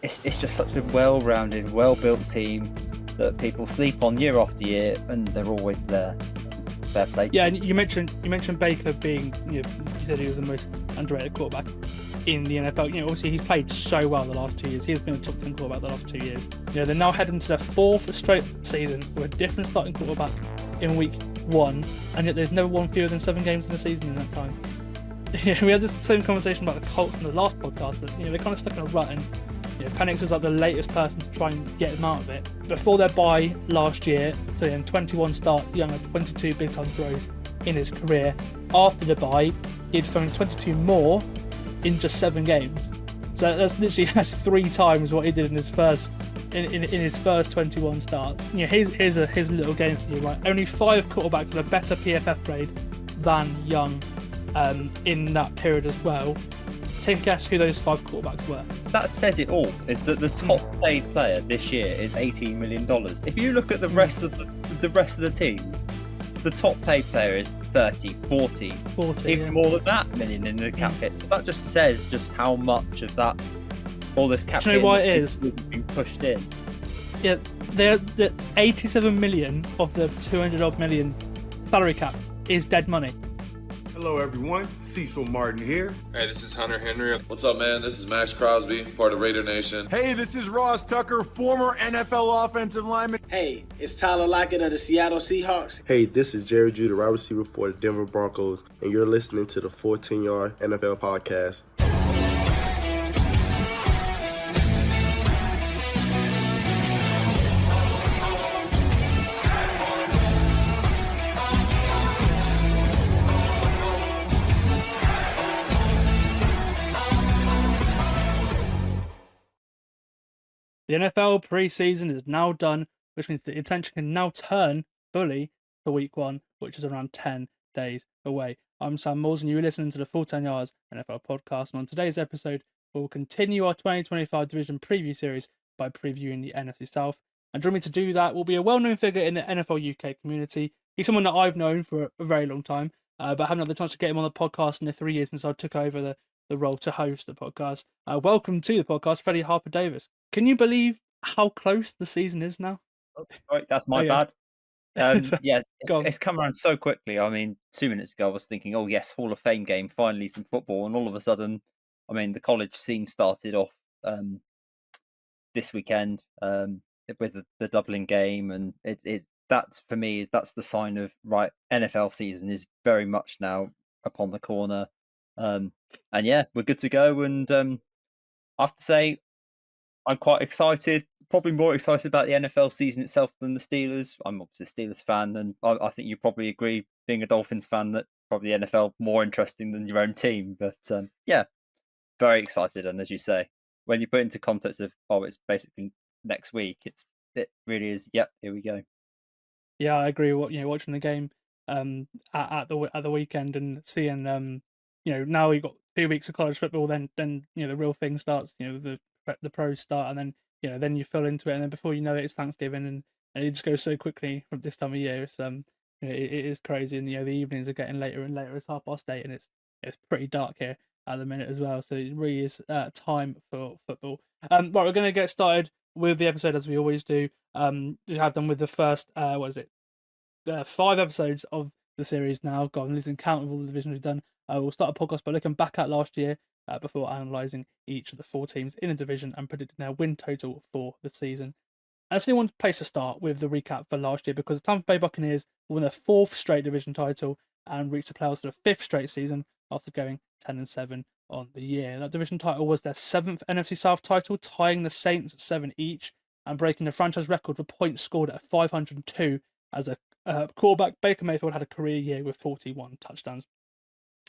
it's just such a well-rounded, well-built team that people sleep on year after year, and they're always there. Fair play. Yeah, and you mentioned Baker being, you said he was the most underrated quarterback in the NFL. Obviously he's played so well the last 2 years. He has been a top 10 quarterback the last 2 years. They're now heading to their fourth straight season with a different starting quarterback in week 1, and yet they've never won fewer than 7 games in the season in that time. We had this same conversation about the Colts in the last podcast, that they're kind of stuck in a rut, and Penix is like the latest person to try and get them out of it. Before their bye last year, so in 21 start, Young had 22 big time throws in his career. After the bye, he'd thrown 22 more in just 7 games. So that's 3 times what he did in his first in his first 21 starts. Here's a little game for you, right? Only 5 quarterbacks with a better PFF grade than Young in that period as well. Take a guess who those 5 quarterbacks were. That says it all. Is that the top paid player this year is $18 million. If you look at the rest of the teams, the top paid player is 30, 40, even more than that million in the cap hit. So that just says just how much of that, all this cap hit why it is being pushed in. Yeah, the 87 million of the 200 odd million salary cap is dead money. Hello, everyone. Cecil Martin here. Hey, this is Hunter Henry. What's up, man? This is Max Crosby, part of Raider Nation. Hey, this is Ross Tucker, former NFL offensive lineman. Hey, it's Tyler Lockett of the Seattle Seahawks. Hey, this is Jerry Judy, wide receiver for the Denver Broncos, and you're listening to the 14-Yard NFL Podcast. The NFL pre-season is now done, which means the attention can now turn fully to week 1, which is around 10 days away. I'm Sam Moores, and you're listening to the Full 10 Yards NFL podcast. And on today's episode, we'll continue our 2025 division preview series by previewing the NFC South. And joining me to do that will be a well-known figure in the NFL UK community. He's someone that I've known for a very long time, but I haven't had the chance to get him on the podcast in the 3 years since I took over the role to host the podcast. Welcome to the podcast, Freddy Harper-Davis. Can you believe how close the season is now? Oh, sorry, that's my bad. It's come around so quickly. I mean, 2 minutes ago I was thinking, oh yes, Hall of Fame game, finally some football, and all of a sudden, I mean, the college scene started off this weekend with the Dublin game, and that's for me that's the sign of right. NFL season is very much now upon the corner, and yeah, we're good to go. And I have to say, I'm quite excited, probably more excited about the NFL season itself than the Steelers. I'm obviously a Steelers fan, and I think you probably agree, being a Dolphins fan, that probably the NFL more interesting than your own team. But yeah, very excited. And as you say, when you put into context of, it's basically next week, it really is, yep, here we go. Yeah, I agree. Watching the game at the weekend and seeing now you've got 2 weeks of college football, then the real thing starts. The pros start, and then you fill into it, and then before you know it, it's Thanksgiving, and it just goes so quickly from this time of year. It's it is crazy, and the evenings are getting later and later. It's 8:30, and it's pretty dark here at the minute as well. So it really is time for football. Right, we're going to get started with the episode as we always do. We have done with the first 5 episodes of the series now. God, I'm losing count of all the divisions we've done. We'll start a podcast by looking back at last year before analysing each of the 4 teams in a division and predicting their win total for the season. And it's only one place to start with the recap for last year, because the Tampa Bay Buccaneers won their 4th straight division title and reached the playoffs for the 5th straight season after going 10-7 on the year. That division title was their 7th NFC South title, tying the Saints at 7 each and breaking the franchise record for points scored at 502 as a quarterback. Baker Mayfield had a career year with 41 touchdowns.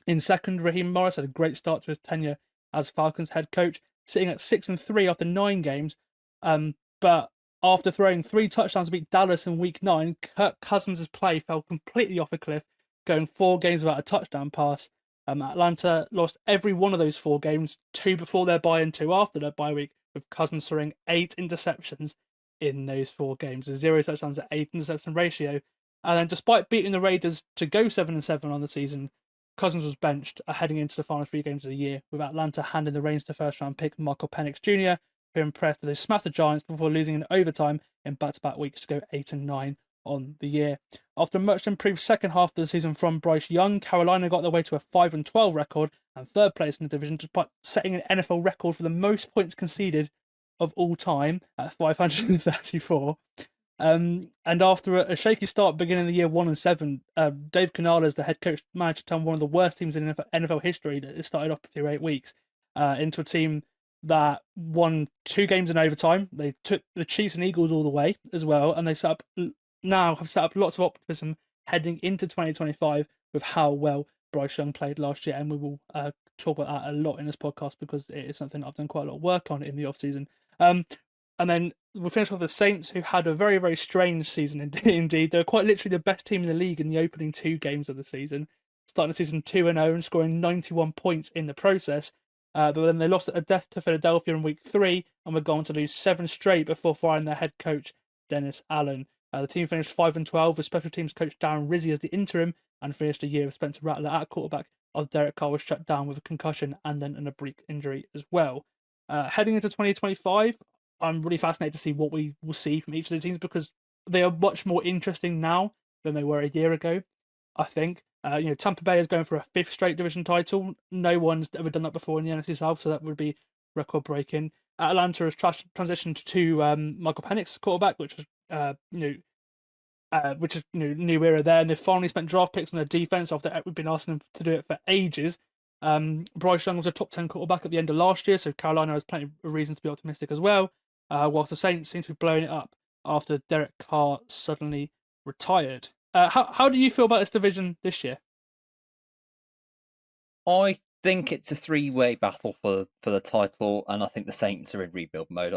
In second, Raheem Morris had a great start to his tenure as Falcons head coach, sitting at 6-3 after 9 games. But after throwing 3 touchdowns to beat Dallas in Week 9, Kirk Cousins' play fell completely off a cliff, going 4 games without a touchdown pass. Atlanta lost every one of those 4 games, 2 before their bye and 2 after their bye week, with Cousins throwing 8 interceptions in those 4 games, a 0 touchdowns at 8 interception ratio. And then, despite beating the Raiders to go 7-7 on the season, Cousins was benched heading into the final 3 games of the year, with Atlanta handing the reins to first-round pick Michael Penix Jr., impressed. They smashed the Giants before losing in overtime in back-to-back weeks to go 8-9 on the year. After a much improved second half of the season from Bryce Young, Carolina got their way to a 5-12 record and third place in the division, despite setting an NFL record for the most points conceded of all time at 534. And after a shaky start beginning of the year 1-7, Dave Canales, the head coach, managed to turn one of the worst teams in NFL history that started off through 8 weeks into a team that won 2 games in overtime. They took the Chiefs and Eagles all the way as well, and they have set up lots of optimism heading into 2025 with how well Bryce Young played last year, and we will talk about that a lot in this podcast because it is something I've done quite a lot of work on in the offseason. And then we'll finish off with the Saints, who had a very, very strange season indeed. They're quite literally the best team in the league in the opening 2 games of the season, starting the season 2-0 and scoring 91 points in the process. But then they lost at a death to Philadelphia in week 3 and were going to lose 7 straight before firing their head coach, Dennis Allen. The team finished 5-12 with special teams coach Darren Rizzi as the interim and finished the year with Spencer Rattler at quarterback as Derek Carr was shut down with a concussion and then an oblique injury as well. Heading into 2025, I'm really fascinated to see what we will see from each of the teams because they are much more interesting now than they were a year ago, I think. Tampa Bay is going for a 5th straight division title. No one's ever done that before in the NFC South, so that would be record-breaking. Atlanta has transitioned to Michael Penix quarterback, which is new era there, and they've finally spent draft picks on their defense after we've been asking them to do it for ages. Bryce Young was a top 10 quarterback at the end of last year, so Carolina has plenty of reasons to be optimistic as well. Whilst the Saints seem to be blowing it up after Derek Carr suddenly retired. How do you feel about this division this year? I think it's a 3-way battle for the title, and I think the Saints are in rebuild mode.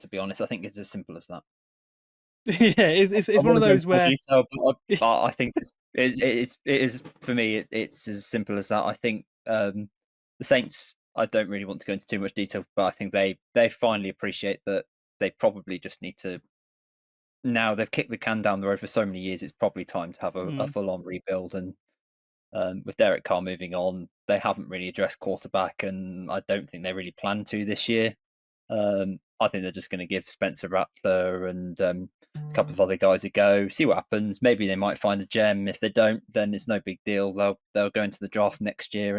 To be honest, I think it's as simple as that. Yeah, it's one of those where detail, but I think it is for me. It's as simple as that. I think the Saints. I don't really want to go into too much detail, but I think they finally appreciate that they probably just need to. Now they've kicked the can down the road for so many years. It's probably time to have a full-on rebuild. And with Derek Carr moving on, they haven't really addressed quarterback, and I don't think they really plan to this year. I think they're just going to give Spencer Rattler and a couple of other guys a go, see what happens. Maybe they might find a gem. If they don't, then it's no big deal. They'll go into the draft next year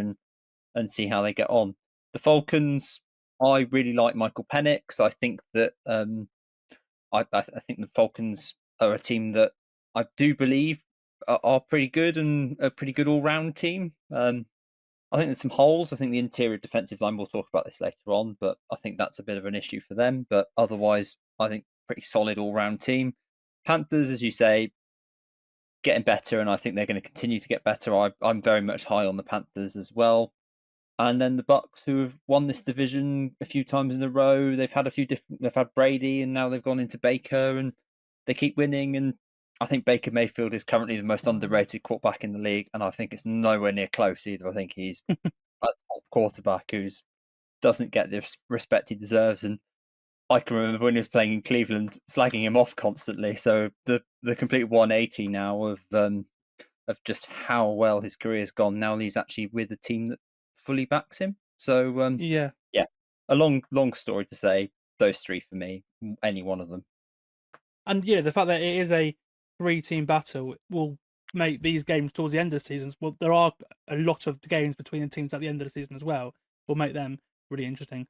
and see how they get on. The Falcons, I really like Michael Penix. I think that I think the Falcons are a team that I do believe are pretty good and a pretty good all-round team. I think there's some holes. I think the interior defensive line, we'll talk about this later on, but I think that's a bit of an issue for them. But otherwise, I think pretty solid all-round team. Panthers, as you say, getting better, and I think they're going to continue to get better. I'm very much high on the Panthers as well. And then the Bucs, who have won this division a few times in a row. They've had they've had Brady, and now they've gone into Baker, and they keep winning. And I think Baker Mayfield is currently the most underrated quarterback in the league, and I think it's nowhere near close either. I think he's a top quarterback who doesn't get the respect he deserves. And I can remember when he was playing in Cleveland, slagging him off constantly. So the complete 180 now of just how well his career has gone. Now he's actually with a team that fully backs him. So yeah, a long story to say. Those 3 for me, any one of them. And yeah, the fact that it is a 3-team battle will make these games towards the end of the season. Well, there are a lot of games between the teams at the end of the season as well. Will make them really interesting,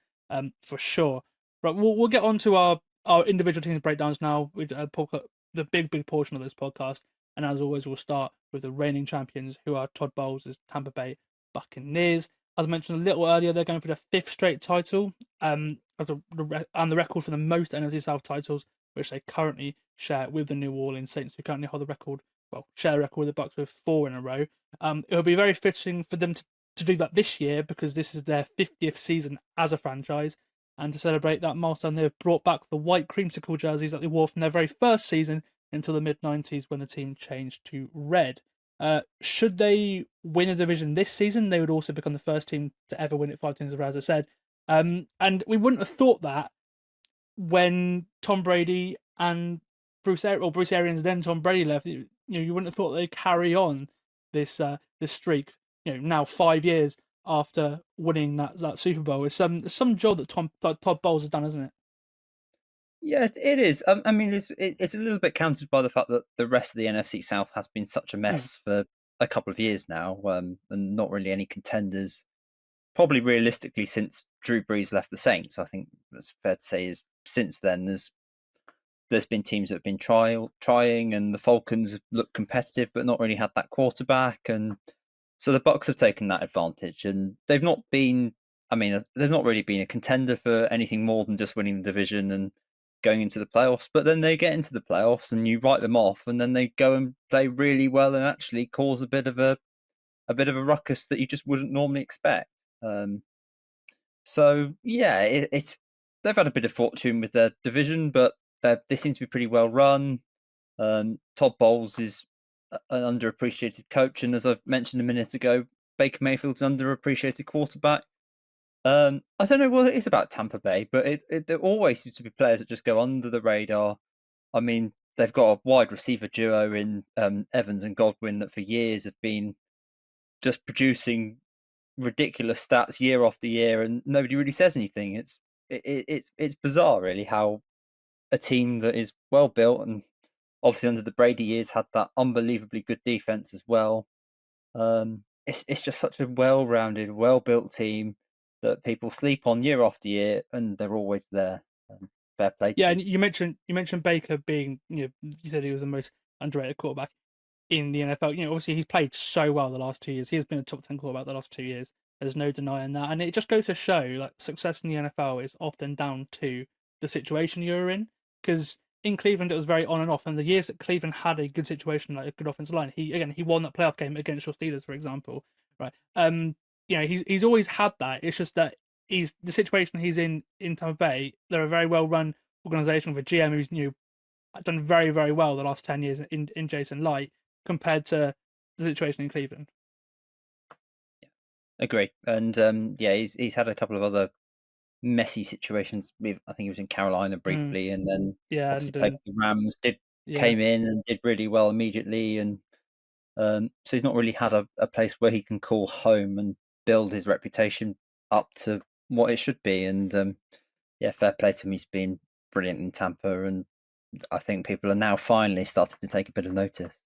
for sure. But we'll get on to our individual teams breakdowns now. With the big portion of this podcast, and as always, we'll start with the reigning champions, who are Todd Bowles' Tampa Bay Buccaneers. As I mentioned a little earlier, they're going for the 5th straight title, and the record for the most NFC South titles, which they currently share with the New Orleans Saints, who currently hold the record. Well, share a record with the Bucs with 4 in a row. It will be very fitting for them to do that this year because this is their 50th season as a franchise, and to celebrate that milestone, they've brought back the white creamsicle jerseys that they wore from their very first season until the mid-90s when the team changed to red. Should they win a division this season, they would also become the first team to ever win it 5 times, as I said. And we wouldn't have thought that when Tom Brady and Bruce Arians, then Tom Brady left. You wouldn't have thought they'd carry on this streak. Now 5 years after winning that Super Bowl. It's some job that Todd Bowles has done, isn't it? Yeah, it is. I mean, it's a little bit countered by the fact that the rest of the NFC South has been such a mess for a couple of years now, and not really any contenders. Probably realistically since Drew Brees left the Saints. I think it's fair to say is since then there's been teams that have been trying, and the Falcons look competitive but not really had that quarterback, and so the Bucs have taken that advantage, and they've not been. I mean, they've not really been a contender for anything more than just winning the division and going into the playoffs. But then they get into the playoffs, and you write them off, and then they go and play really well and actually cause a bit of a ruckus that you just wouldn't normally expect. So yeah, it's they've had a bit of fortune with their division, but they seem to be pretty well run. Todd Bowles is an underappreciated coach, and as I've mentioned a minute ago, Baker Mayfield's an underappreciated quarterback. I don't know what it is about Tampa Bay, but there always seems to be players that just go under the radar. I mean, they've got a wide receiver duo in Evans and Godwin that for years have been just producing ridiculous stats year after year, and nobody really says anything. It's bizarre, really, how a team that is well built and obviously under the Brady years had that unbelievably good defense as well. It's just such a well-rounded, well-built team that people sleep on year after year, and they're always there. Fair play. Yeah, and you mentioned Baker being, you said he was the most underrated quarterback in the NFL. Obviously he's played so well the last 2 years. He has been a top 10 quarterback the last 2 years. There's no denying that, and it just goes to show like success in the NFL is often down to the situation you're in. Because in Cleveland it was very on and off, and the years that Cleveland had a good situation, like a good offensive line, he won that playoff game against your Steelers, for example, right? He's always had that. It's just that the situation he's in Tampa Bay. They're a very well run organization with a GM who's done very, very well the last 10 years in Jason Light compared to the situation in Cleveland. Yeah, agree. And he's had a couple of other messy situations. I think he was in Carolina briefly, and then obviously played for the Rams. Came in and did really well immediately, and so he's not really had a place where he can call home and build his reputation up to what it should be. And fair play to him. He's been brilliant in Tampa, and I think people are now finally starting to take a bit of notice.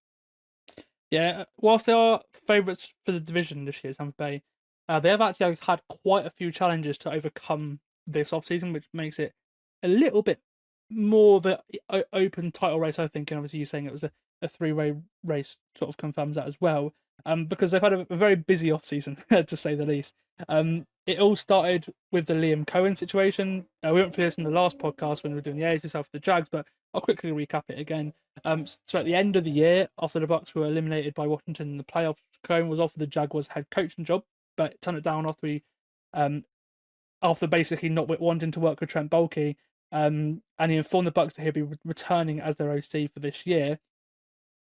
Yeah, whilst they are favourites for the division this year, Tampa Bay, they have actually had quite a few challenges to overcome this offseason, which makes it a little bit more of an open title race, I think. And obviously you're saying it was a three-way race, sort of confirms that as well, because they've had a very busy offseason, to say the least. It all started with the Liam Cohen situation. We went through this in the last podcast when we were doing the AFC South for the Jags, but I'll quickly recap it again. So at the end of the year, after the Bucs were eliminated by Washington in the playoffs, Cohen was offered the Jaguars head coaching job, but turned it down after basically not wanting to work with Trent Baalke. And he informed the Bucs that he'd be returning as their OC for this year.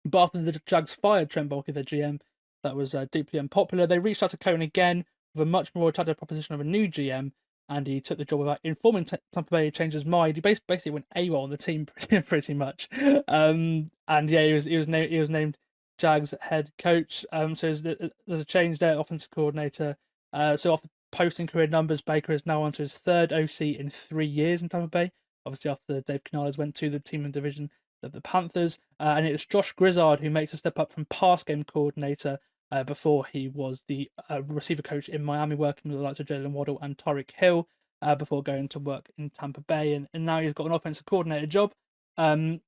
But after the Jags fired Trent Baalke, their GM, that was deeply unpopular. They reached out to Cohen again with a much more attractive proposition of a new GM, and he took the job without informing Tampa Bay. He changed his mind. He basically went AWOL on the team pretty much. And yeah, he was named Jags head coach. So there's a change there, offensive coordinator. So after posting career numbers, Baker is now on to his third OC in 3 years in Tampa Bay. Obviously, after Dave Canales went to the team in division of the Panthers, and it was Josh Grizzard who makes a step up from pass game coordinator before he was the receiver coach in Miami, working with the likes of Jalen Waddle and Tyreek Hill before going to work in Tampa Bay, and now he's got an offensive coordinator job. And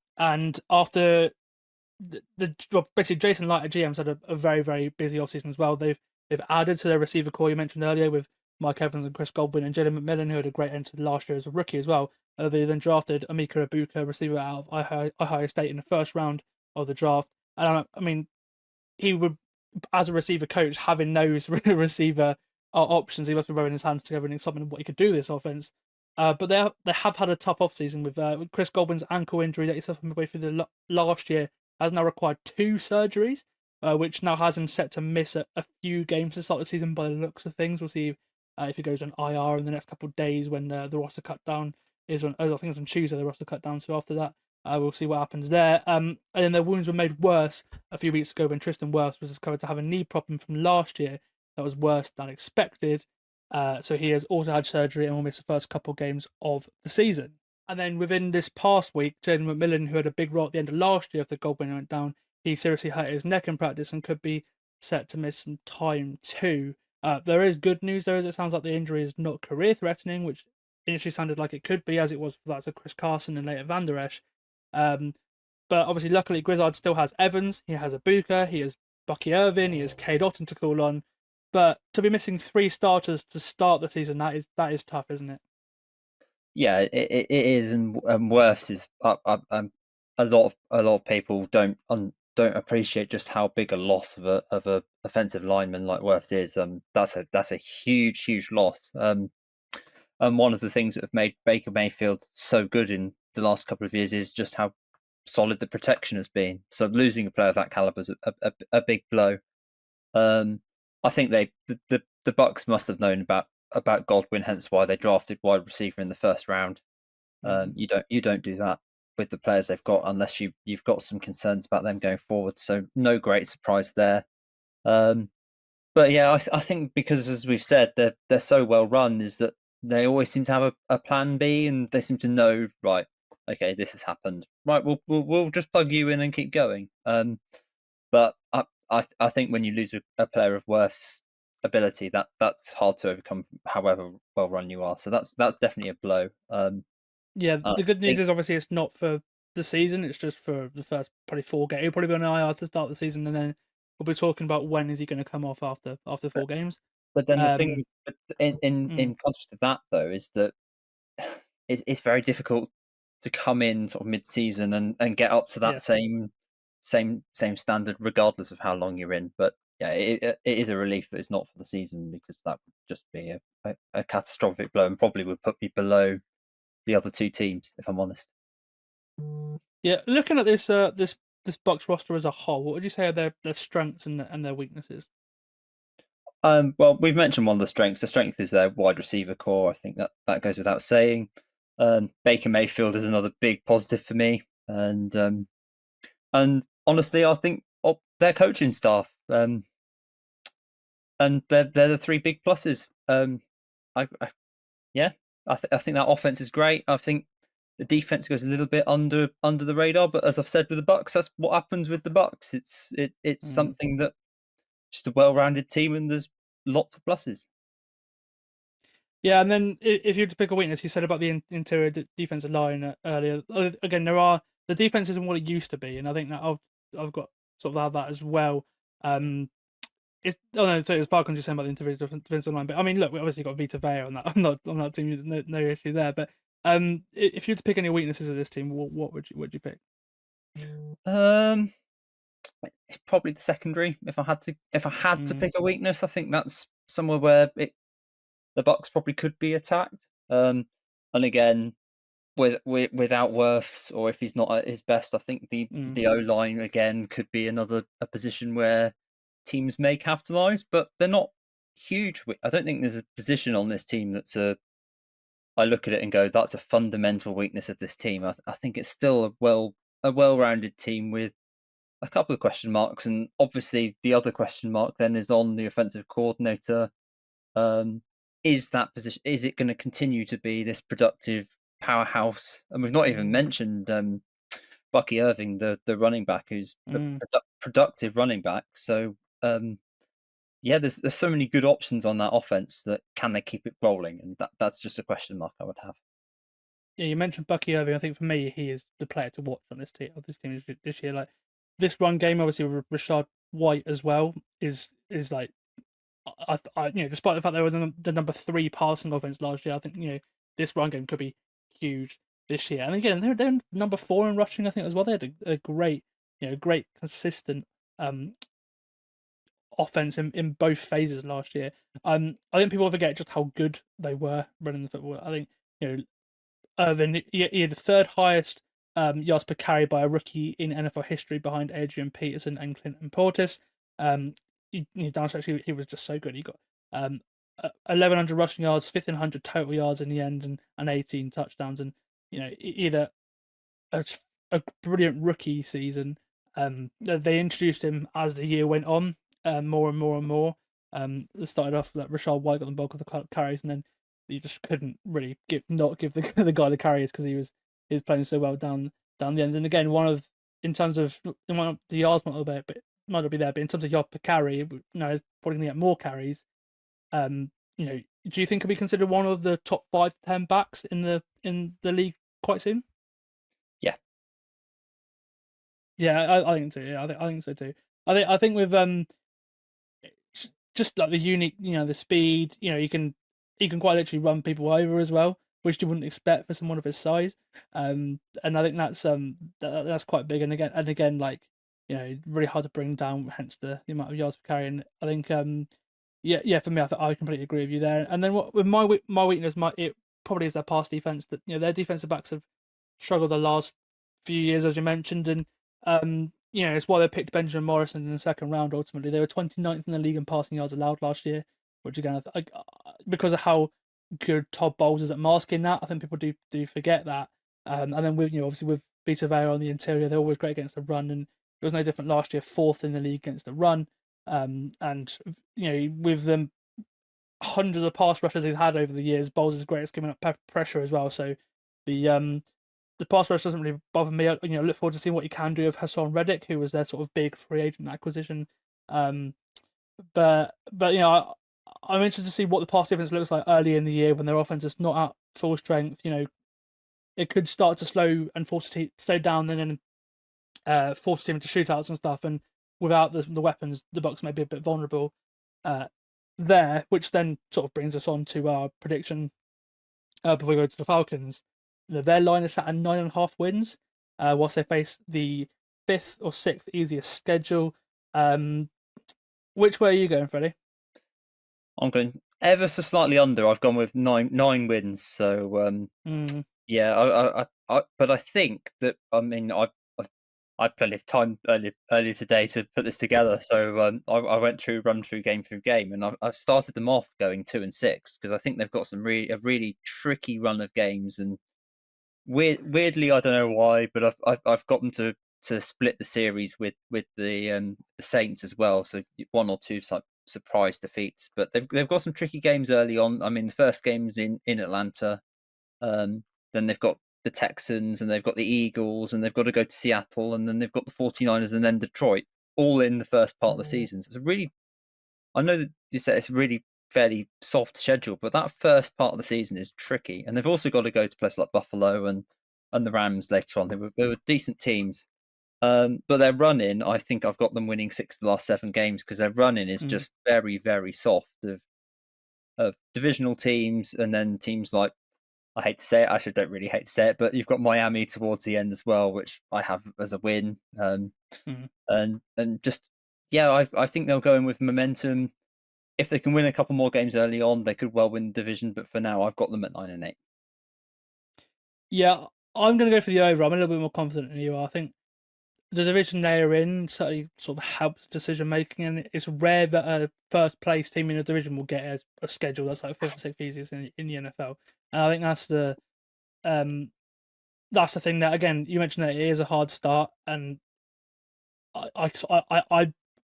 after basically Jason Light at GM's had a very, very busy offseason as well. They've added to their receiver core you mentioned earlier with Mike Evans and Chris Godwin and Jalen McMillan, who had a great end to the last year as a rookie as well. They then drafted Emeka Egbuka, receiver out of Ohio State, in the first round of the draft. And I mean, he would, as a receiver coach, having those receiver options, he must be rubbing his hands together and excited what he could do this offense. But they have had a tough offseason with Chris Godwin's ankle injury that he suffered midway through the last year, has now required 2 surgeries, which now has him set to miss a few games to start the season by the looks of things. We'll see if he goes on IR in the next couple of days when the roster cut down is on. I think it's on Tuesday the roster cut down. So after that, we'll see what happens there. And then their wounds were made worse a few weeks ago when Tristan Wirfs was discovered to have a knee problem from last year that was worse than expected. So he has also had surgery and will miss the first couple games of the season. And then within this past week, Jaden McMillan, who had a big role at the end of last year if the Goldwing went down, he seriously hurt his neck in practice and could be set to miss some time too. There is good news though, as it sounds like the injury is not career-threatening, which initially sounded like it could be, as it was for that of Chris Carson and later Van Der Esch. But obviously, luckily, Grizzard still has Evans, he has Ibuka, he has Bucky Irvin, he has Cade Otton to call on. But to be missing 3 starters to start the season, that is tough, isn't it? Yeah, it is, and Wirfs is. A lot of people don't appreciate just how big a loss of a offensive lineman like Wirfs is. That's a huge loss. And one of the things that have made Baker Mayfield so good in the last couple of years is just how solid the protection has been. So losing a player of that caliber is a big blow. I think the Bucs must have known about Godwin, hence why they drafted wide receiver in the first round. You don't do that with the players they've got unless you've got some concerns about them going forward. So no great surprise there. But yeah, I think because, as we've said, they're so well run, is that they always seem to have a plan B, and they seem to know, right, okay, this has happened. Right, we'll just plug you in and keep going. But I think when you lose a player of Wirfs' ability, that's hard to overcome, however well run you are. So that's definitely a blow. Yeah, the good news is obviously it's not for the season; it's just for the first probably 4 games. He'll probably be on IR to start the season, and then we'll be talking about when is he going to come off after 4 games. But then the thing, in contrast to that, though, is that it's very difficult to come in sort of mid-season and get up to that same standard, regardless of how long you're in. But yeah, it is a relief that it's not for the season, because that would just be a catastrophic blow and probably would put me below the other 2 teams, if I'm honest. Yeah, looking at this Bucs roster as a whole, what would you say are their strengths and their weaknesses? Well, we've mentioned one of the strengths. The strength is their wide receiver core. I think that goes without saying. Baker Mayfield is another big positive for me, and honestly, I think their coaching staff, and they're the 3 big pluses. I think that offense is great. I think the defense goes a little bit under the radar, but as I've said with the Bucs, that's what happens with the Bucs. It's something that just a well-rounded team, and there's lots of pluses. Yeah, and then if you had to pick a weakness, you said about the interior defensive line earlier. Again, the defense isn't what it used to be, and I think that I've got sort of that as well. So it was Falcons just saying about the interior defensive line, but I mean, look, we obviously got Vita Vea on that. I'm not team, no issue there. But if you had to pick any weaknesses of this team, what would you pick? It's probably the secondary. If I had to pick a weakness, I think that's somewhere where the Bucs probably could be attacked. And again, without Wirfs, or if he's not at his best, I think the O line again could be a position where teams may capitalize, but they're not huge. I don't think there's a position on this team I look at it and go, that's a fundamental weakness of this team. I think it's still a well-rounded team with a couple of question marks, and obviously the other question mark then is on the offensive coordinator. Is that position? Is it going to continue to be this productive powerhouse? And we've not even mentioned Bucky Irving, the running back, who's a productive running back. So there's so many good options on that offense. That can they keep it rolling? And that's just a question mark I would have. Yeah, you mentioned Bucky Irving. I think for me, he is the player to watch on this team this year. Like this run game, obviously with Rashad White as well, is like, despite the fact they were the number 3 passing offense last year, I think this run game could be huge this year. And again, they're number 4 in rushing, I think, as well. They had a great consistent offense in both phases last year. I think people forget just how good they were running the football. I think Irvin, he had the 3rd highest yards per carry by a rookie in NFL history, behind Adrian Peterson and Clinton Portis. He was just so good. He got 1,100 rushing yards, 1,500 total yards in the end, and 18 touchdowns. And he had a brilliant rookie season. They introduced him as the year went on, more and more and more. It started off that Rashad White got the bulk of the carries, and then you just couldn't really not give the guy the carries because he was playing so well down the end. And again, in terms of the yards might not be there, but in terms of yard per carry, he's probably going to get more carries. Do you think he'll be considered one of the top 5 to 10 backs in the league quite soon? Yeah. Yeah, I think so. Yeah, I think so too. I think with just like the unique, the speed, he can quite literally run people over as well, which you wouldn't expect for someone of his size. And I think that's quite big. And again, like, really hard to bring down, hence the amount of yards per carry. And I think, yeah, for me, I completely agree with you there. And then with my weakness, it probably is their pass defense. That their defensive backs have struggled the last few years, as you mentioned, and it's why they picked Benjamin Morrison in the second round. Ultimately, they were 29th in the league in passing yards allowed last year, which again, because of how good Todd Bowles is at masking that, I think people do forget that. And then with obviously with Vita Vea on the interior, they're always great against the run, and it was no different last year. 4th in the league against the run, and with them hundreds of pass rushes he's had over the years, Bowles is great at giving up pressure as well. So the pass rush doesn't really bother me. Look forward to seeing what he can do with Hassan Reddick, who was their sort of big free agent acquisition. But I'm interested to see what the pass defense looks like early in the year when their offense is not at full strength. It could start to slow down, and then force him into shootouts and stuff. And without the weapons, the Bucs may be a bit vulnerable there, which then sort of brings us on to our prediction before we go to the Falcons. Their line is set at 9.5 wins, whilst they face the 5th or 6th easiest schedule. Which way are you going, Freddie? I'm going ever so slightly under. I've gone with nine wins. So yeah, but I think that I had plenty of time earlier today to put this together. So I went run through game, and I've started them off going 2-6 because I think they've got a really tricky run of games. And weirdly, I don't know why, but I've got them to split the series with the Saints as well. So 1 or 2 surprise defeats, but they've got some tricky games early on. I mean, the first game's in Atlanta, then they've got the Texans, and they've got the Eagles, and they've got to go to Seattle, and then they've got the 49ers, and then Detroit, all in the first part of the season. So I know that you said it's a really fairly soft schedule, but that first part of the season is tricky. And they've also got to go to places like Buffalo and the Rams later on. They were decent teams. But their run-in, I think I've got them winning 6 of the last 7 games because their run-in is just very, very soft of divisional teams, and then teams like, I hate to say it, actually don't really hate to say it, but you've got Miami towards the end as well, which I have as a win. And just, yeah, I think they'll go in with momentum. If they can win a couple more games early on, they could well win the division, but for now, I've got them at 9-8. Yeah, I'm going to go for the over. I'm a little bit more confident than you are. I think the division they're in certainly sort of helps decision making, and it's rare that a first place team in a division will get a schedule that's like 5th or 6th easiest in the NFL. And I think that's the thing that, again, you mentioned that it is a hard start, and I'm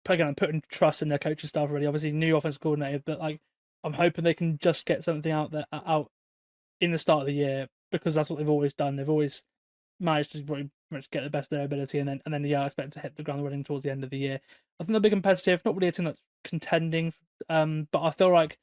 putting trust in their coaching staff already. Obviously, new offensive coordinator, but like I'm hoping they can just get something out in the start of the year, because that's what they've always done. They've always managed to pretty much get the best of their ability, and then I expect to hit the ground running towards the end of the year. I think they'll be competitive, not really a team that's contending, but I feel like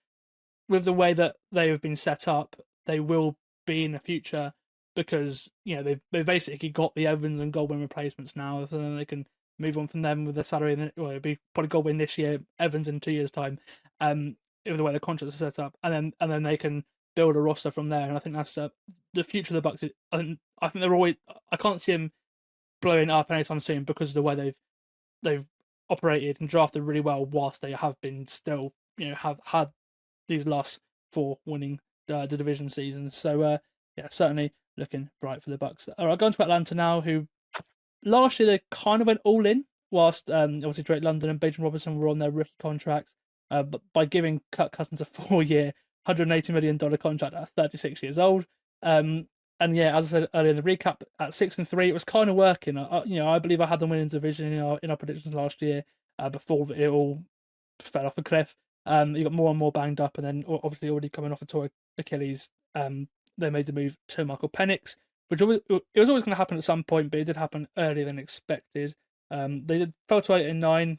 with the way that they have been set up, they will be in the future, because they've basically got the Evans and Godwin replacements now, so then they can move on from them with their salary, and it'll be probably Godwin this year, Evans in 2 years' time, with the way the contracts are set up, and then they can build a roster from there. And I think that's the future of the Bucs. I think they're always. I can't see them blowing up anytime soon because of the way they've operated and drafted really well, whilst they have been still have had these last 4 winning the division seasons. So yeah, certainly looking bright for the Bucs. All right, going to Atlanta now, who last year they kind of went all in, whilst obviously Drake London and Benjamin Robinson were on their rookie contracts, but by giving Kirk Cousins a 4-year, $180 million contract at 36 years old. And yeah, as I said earlier in the recap, at 6-3, it was kind of working. I believe I had them winning division in our predictions last year, before it all fell off a cliff. He got more and more banged up, and then obviously already coming off a torn Achilles. They made the move to Michael Penix, which it was always going to happen at some point, but it did happen earlier than expected. They fell to 8-9,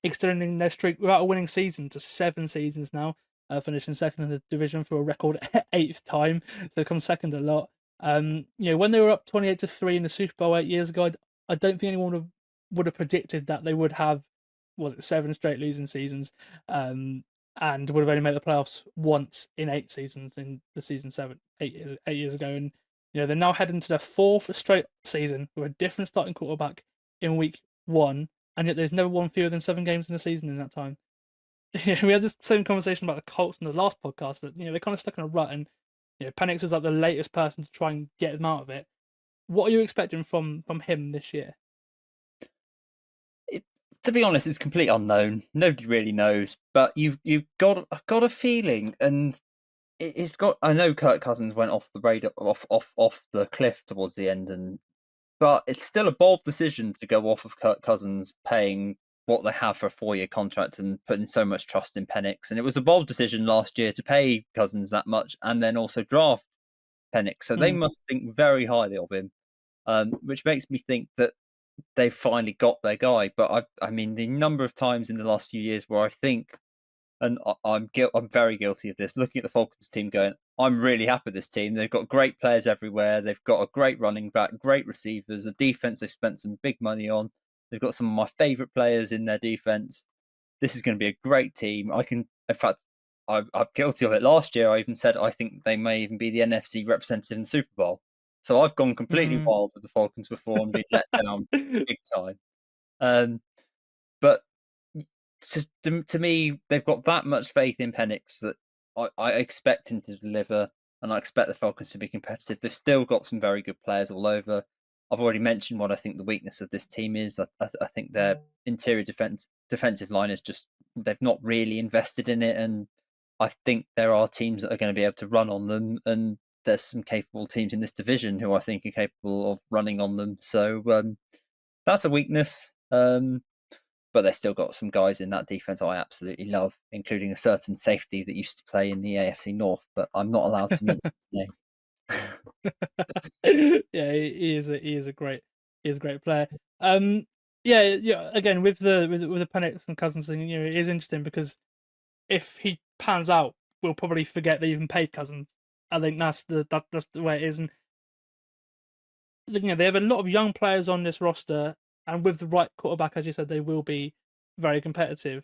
extending their streak without a winning season to 7 seasons now, finishing second in the division for a record 8th time. So they come second a lot. When they were up 28-3 in the Super Bowl 8 years ago, I don't think anyone would have predicted that they would have 7 straight losing seasons, and would have only made the playoffs once in 8 seasons in the season 8 years ago. And they're now heading to their 4th straight season with a different starting quarterback in week 1, and yet they've never won fewer than 7 games in a season in that time. We had this same conversation about the Colts in the last podcast, that they're kind of stuck in a rut, and Penix is like the latest person to try and get them out of it. What are you expecting from him this year? To be honest, it's complete unknown. Nobody really knows, but you've got a feeling, and it's got. I know Kirk Cousins went off the radar, off the cliff towards the end, but it's still a bold decision to go off of Kirk Cousins paying what they have for a 4-year contract and putting so much trust in Penix. And it was a bold decision last year to pay Cousins that much and then also draft Penix. So they must think very highly of him, which makes me think that they've finally got their guy. But I mean, the number of times in the last few years where I think, and I'm very guilty of this, looking at the Falcons team going, I'm really happy with this team. They've got great players everywhere. They've got a great running back, great receivers, a defense they've spent some big money on. They've got some of my favourite players in their defense. This is going to be a great team. In fact, I'm guilty of it. Last year, I even said I think they may even be the NFC representative in the Super Bowl. So I've gone completely wild with the Falcons before and been let down big time. But to me, they've got that much faith in Penix that I expect him to deliver, and I expect the Falcons to be competitive. They've still got some very good players all over. I've already mentioned what I think the weakness of this team is. I think their interior defensive line is just, they've not really invested in it, and I think there are teams that are going to be able to run on them, and there's some capable teams in this division who I think are capable of running on them. So that's a weakness. But they've still got some guys in that defense I absolutely love, including a certain safety that used to play in the AFC North, but I'm not allowed to mention his name. Yeah, he is a great player. Again, with the Penix and Cousins thing, it is interesting because if he pans out, we'll probably forget they even paid Cousins. I think that's the way it is, and they have a lot of young players on this roster, and with the right quarterback, as you said, they will be very competitive.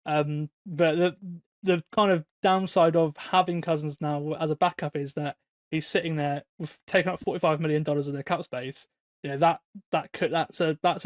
But the kind of downside of having Cousins now as a backup is that he's sitting there with taking up $45 million of their cap space. That's a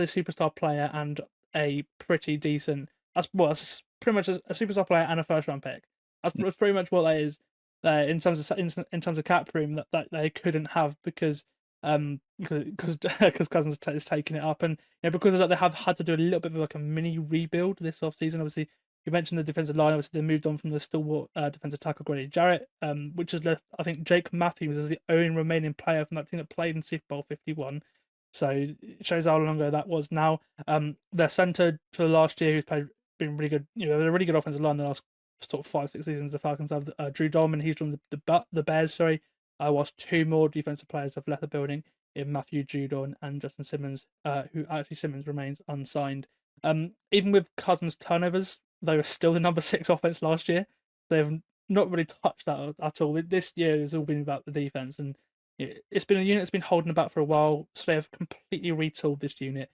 superstar player and a pretty decent. That's pretty much a superstar player and a first round pick. That's pretty much what that is. In terms of cap room that they couldn't have because Cousins is taking it up, and because of that they have had to do a little bit of like a mini rebuild this offseason. Obviously, you mentioned the defensive line. Obviously, they moved on from the stalwart defensive tackle Grady Jarrett, which has left, I think, Jake Matthews as the only remaining player from that team that played in Super Bowl 51. So it shows how long ago that was now. Their center for the last year, who's been really good. They're a really good offensive line the last sort of 5-6 seasons. The Falcons have Drew Dolman. He's joined the Bears. Whilst 2 more defensive players have left the building in Matthew Judon and Justin Simmons, who actually Simmons remains unsigned. Even with Cousins' turnovers, they were still the number 6 offense last year. They've not really touched that at all. This year has all been about the defense, and it's been a unit that's been holding about for a while. So they've completely retooled this unit,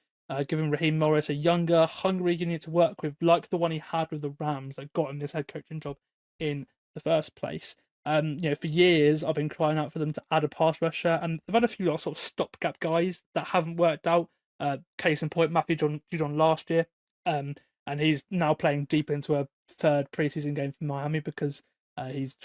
giving Raheem Morris a younger, hungry unit to work with, like the one he had with the Rams that got him this head coaching job in the first place. For years I've been crying out for them to add a pass rusher, and they've had a few sort of stopgap guys that haven't worked out. Case in point, Matthew Judon last year, and he's now playing deep into a 3rd preseason game for Miami because he's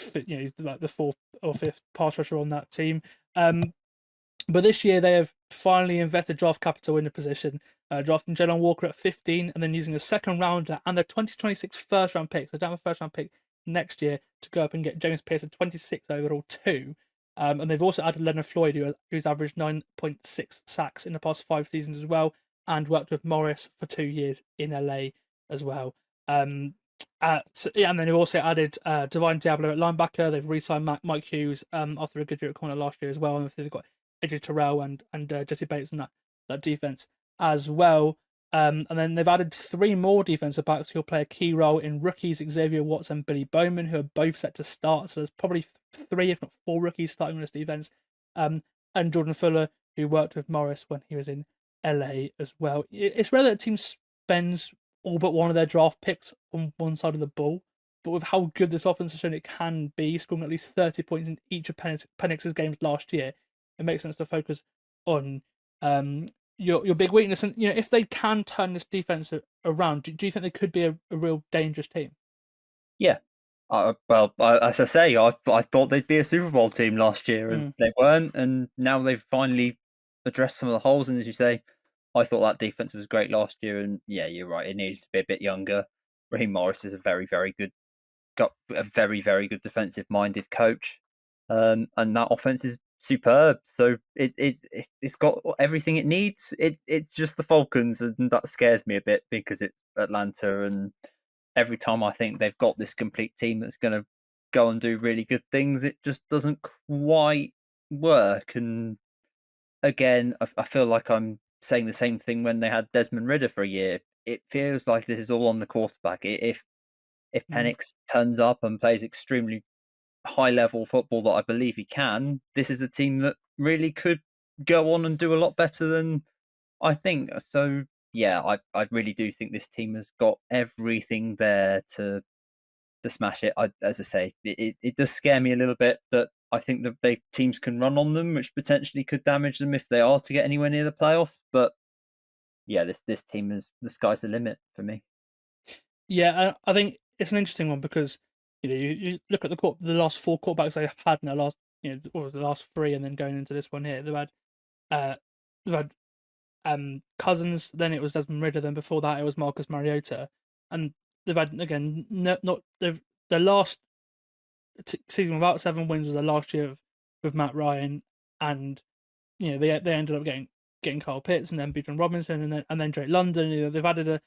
like the 4th or 5th pass rusher on that team. But this year they have finally invested draft capital in the position, drafting Jalen Walker at 15, and then using a 2nd rounder and the 2026 first round pick. So they don't have a first round pick next year to go up and get James Pierce at 26 overall too. And they've also added Leonard Floyd, who's averaged 9.6 sacks in the past 5 seasons as well, and worked with Morris for 2 years in LA as well. And then they've also added Divine Diablo at linebacker. They've re-signed Mike Hughes after a good year at corner last year as well. And they've got AJ Terrell and Jesse Bates in that defense as well. And then they've added 3 more defensive backs who'll play a key role in rookies Xavier Watts and Billy Bowman, who are both set to start. So there's probably 3, if not 4 rookies starting on this defense. And Jordan Fuller, who worked with Morris when he was in LA as well. It's rare that a team spends all but one of their draft picks on one side of the ball, but with how good this offense has shown it can be, scoring at least 30 points in each of Penix's games last year, it makes sense to focus on your big weakness. And if they can turn this defense around, do you think they could be a real dangerous team? Yeah. As I say, I thought they'd be a Super Bowl team last year, and they weren't, and now they've finally addressed some of the holes. And as you say, I thought that defense was great last year, and yeah, you're right. It needs to be a bit younger. Raheem Morris is a very, very good defensive-minded coach, and that offense is superb. So it's got everything it needs. It's just the Falcons, and that scares me a bit because it's Atlanta, and every time I think they've got this complete team that's going to go and do really good things, it just doesn't quite work. And again, I feel like I'm saying the same thing when they had Desmond Ridder for a year. It feels like this is all on the quarterback. If Penix turns up and plays extremely high level football that I believe he can, this is a team that really could go on and do a lot better than I think. So yeah, I really do think this team has got everything there to smash it. As I say, it does scare me a little bit that I think that teams can run on them, which potentially could damage them if they are to get anywhere near the playoffs. But yeah, this team is the sky's the limit for me. Yeah, I think it's an interesting one because you look at the last 4 quarterbacks they've had in the last 3, and then going into this one here, they've had Cousins, then it was Desmond Ridder, then before that it was Marcus Mariota, and they've had again the last season without 7 wins was the last year with Matt Ryan, and they ended up getting Kyle Pitts and then Bijan Robinson and then Drake London. They've added a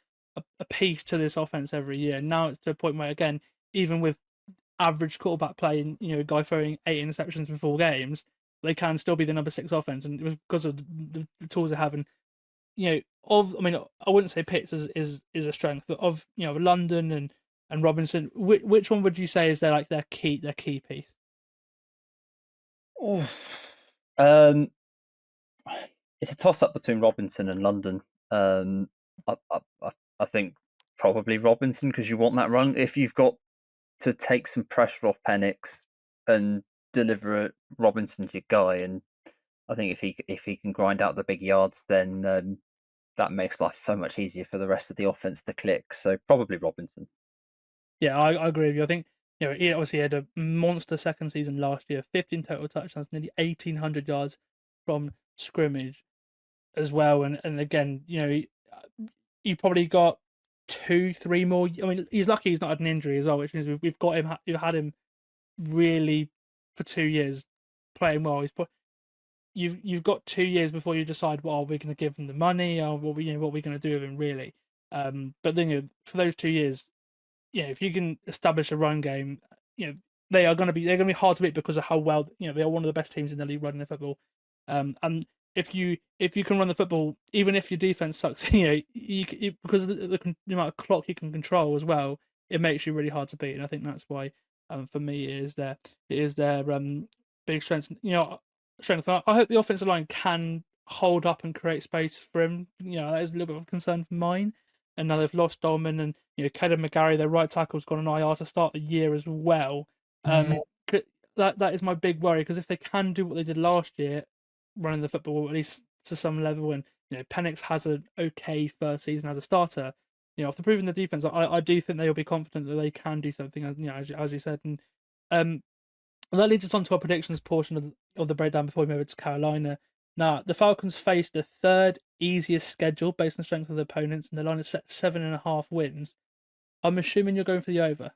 piece to this offense every year. Now it's to a point where, again, even with average quarterback play and a guy throwing 8 interceptions in 4 games, they can still be the number 6 offense, and it was because of the tools they have. And I wouldn't say Pitts is a strength, but of London and Robinson, which one would you say is their key piece? Oh, it's a toss up between Robinson and London. I think probably Robinson, because you want that run. If you've got to take some pressure off Penix and deliver Robinson to your guy, and I think if he can grind out the big yards, then that makes life so much easier for the rest of the offense to click. So probably Robinson. Yeah, I agree with you. I think he obviously had a monster second season last year, 15 total touchdowns, nearly 1,800 yards from scrimmage as well. And again, you probably got 2-3 more. I mean, he's lucky he's not had an injury as well, which means we've got him. You've had him really for 2 years playing well. You've got 2 years before you decide, well, are we going to give him the money, or what we're going to do with him really. But then for those 2 years, if you can establish a run game, they're going to be hard to beat because of how well they are one of the best teams in the league running the football. And if you can run the football, even if your defense sucks, because of the amount of clock you can control as well, it makes you really hard to beat. And I think that's why, for me, it is their big strength. Strength. I hope the offensive line can hold up and create space for him. That is a little bit of a concern for mine. And now they've lost Dolman, and Caleb McGarry, their right tackle's gone on IR to start the year as well. That is my big worry, because if they can do what they did last year, running the football at least to some level, and Penix has an okay first season as a starter, after proving the defense, I do think they'll be confident that they can do something, as you said. And that leads us on to our predictions portion of the breakdown before we move over to Carolina. Now, the Falcons face the 3rd easiest schedule based on the strength of the opponents, and the line is set 7.5 wins. I'm assuming you're going for the over.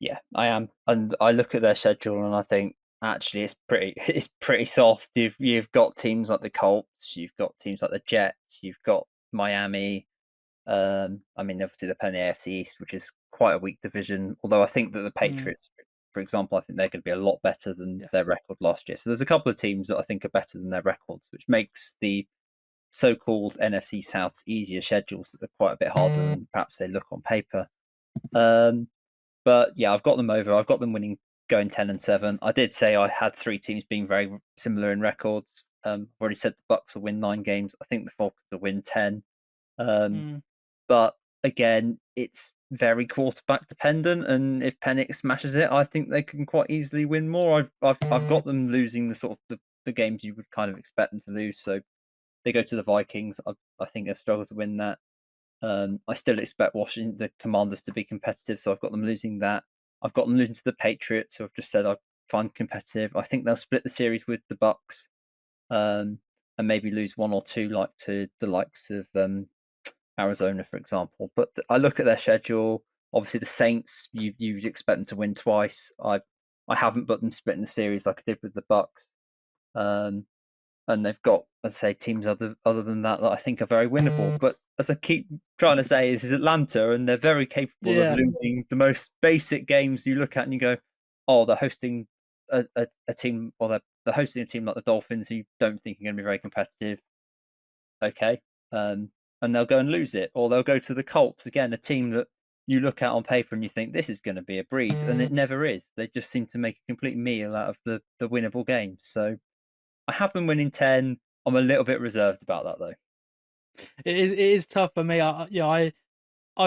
Yeah, I am, and I look at their schedule and I think actually it's pretty soft. You've got teams like the Colts, you've got teams like the Jets, you've got Miami. Obviously they're playing the AFC East, which is quite a weak division. Although I think that the Patriots, for example, I think they're going to be a lot better than their record last year. So there's a couple of teams that I think are better than their records, which makes the so-called NFC South easier schedules that are quite a bit harder than perhaps they look on paper. But yeah, I've got them over. I've got them winning, going 10-7. I did say I had three teams being very similar in records. I've already said the Bucs will win 9 games. I think the Falcons will win 10. But again, it's very quarterback dependent, and if Penix smashes it, I think they can quite easily win more. I've got them losing the sort of the games you would kind of expect them to lose. So they go to the Vikings. I think they've struggled to win that. I still expect the Commanders to be competitive, so I've got them losing that. I've got them losing to the Patriots, who I've just said I find competitive. I think they'll split the series with the Bucs, and maybe lose 1 or 2, like to the likes of Arizona, for example. But I look at their schedule. Obviously, the Saints, you'd expect them to win twice. I haven't put them splitting the series like I did with the Bucs. And they've got, let's say, teams other than that I think are very winnable. But as I keep trying to say, this is Atlanta, and they're very capable of losing the most basic games. You look at and you go, oh, they're hosting a team, or they're hosting a team like the Dolphins, who you don't think are going to be very competitive. Okay, and they'll go and lose it, or they'll go to the Colts again, a team that you look at on paper and you think this is going to be a breeze, and it never is. They just seem to make a complete meal out of the winnable games. So I have them winning 10. I'm a little bit reserved about that, though. It is tough for me. I've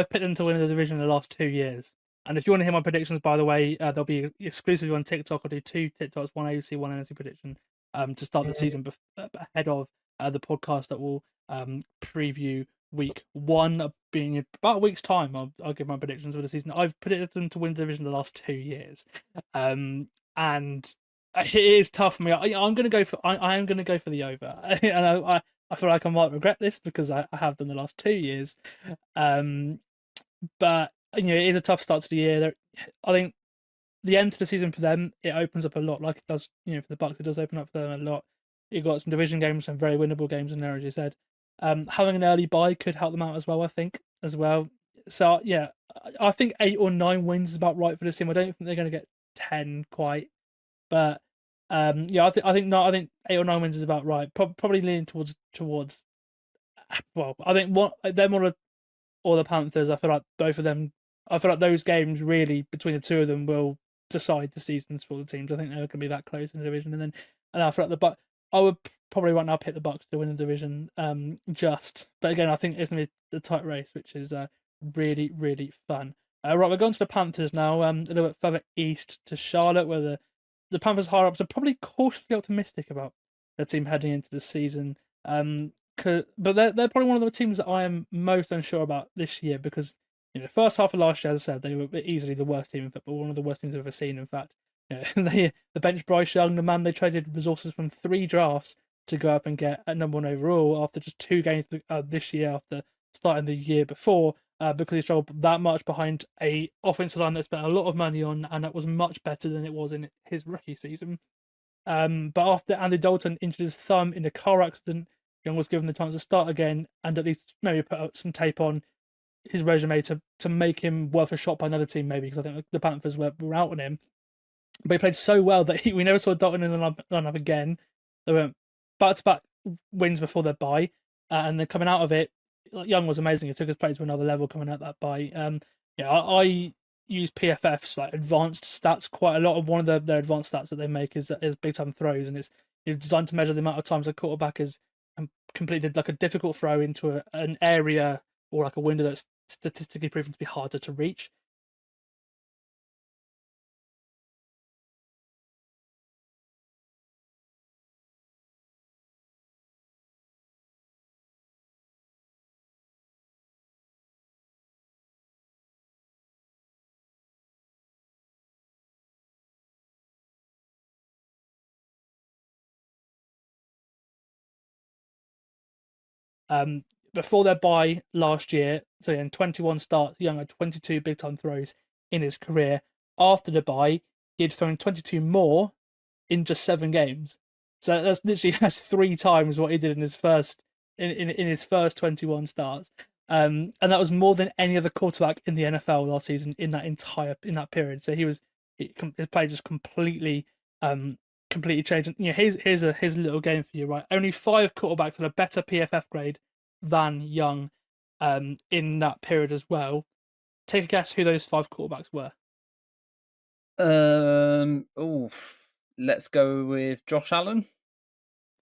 picked them to win the division in the last 2 years. And if you want to hear my predictions, by the way, they'll be exclusively on TikTok. I'll do 2 TikToks, one AFC, one NFC prediction, to start the season ahead of the podcast that will preview week 1, being about a week's time. I'll give my predictions for the season. I've predicted them to win the division the last 2 years, and it is tough for me. I am going to go for the over, and I feel like I might regret this because I have done the last 2 years, but it is a tough start to the year. I think the end of the season for them, it opens up a lot, like it does, for the Bucs. It does open up for them a lot. You've got some division games, some very winnable games in there, as you said. Having an early bye could help them out as well, I think, as well. So, yeah, I think 8 or 9 wins is about right for this team. I don't think they're going to get 10 quite. But, I think 8 or 9 wins is about right. Probably leaning towards, well, I think them or the Panthers, I feel like both of them, I feel like those games really, between the two of them, will decide the seasons for the teams. I think they're going to be that close in the division. And I feel like I would probably right now pick the Bucs to win the division, but again, I think it's going to be a tight race, which is really, really fun. Right, we're going to the Panthers now, a little bit further east to Charlotte, where the Panthers higher-ups are probably cautiously optimistic about their team heading into the season. But they're probably one of the teams that I am most unsure about this year because, first half of last year, as I said, they were easily the worst team in football, one of the worst teams I've ever seen, in fact. They bench Bryce Young, the man they traded resources from 3 drafts to go up and get at number 1 overall after just 2 games this year after starting the year before, because he struggled that much behind a offensive line that spent a lot of money on, and that was much better than it was in his rookie season. But after Andy Dalton injured his thumb in a car accident, Young was given the chance to start again and at least maybe put out some tape on his resume to make him worth a shot by another team, maybe, because I think the Panthers were out on him. But he played so well that we never saw Dalton in the lineup again. They went back-to-back wins before their bye, and then coming out of it, Young was amazing. He took his play to another level coming out that bye. I use PFF's like advanced stats quite a lot. Of one of their advanced stats that they make is big time throws, and it's designed to measure the amount of times a quarterback has completed like a difficult throw into an area or like a window that's statistically proven to be harder to reach. Before their bye last year, so in 21 starts, Young had 22 big time throws in his career. After the bye, he had thrown 22 more in just 7 games. So that's 3 times what he did in his first in his first 21 starts. and that was more than any other quarterback in the NFL last season in that period. So his play just completely changed. Here's a little game for you, right? Only 5 quarterbacks had a better PFF grade than Young in that period as well. Take a guess who those 5 quarterbacks were. Let's go with Josh Allen.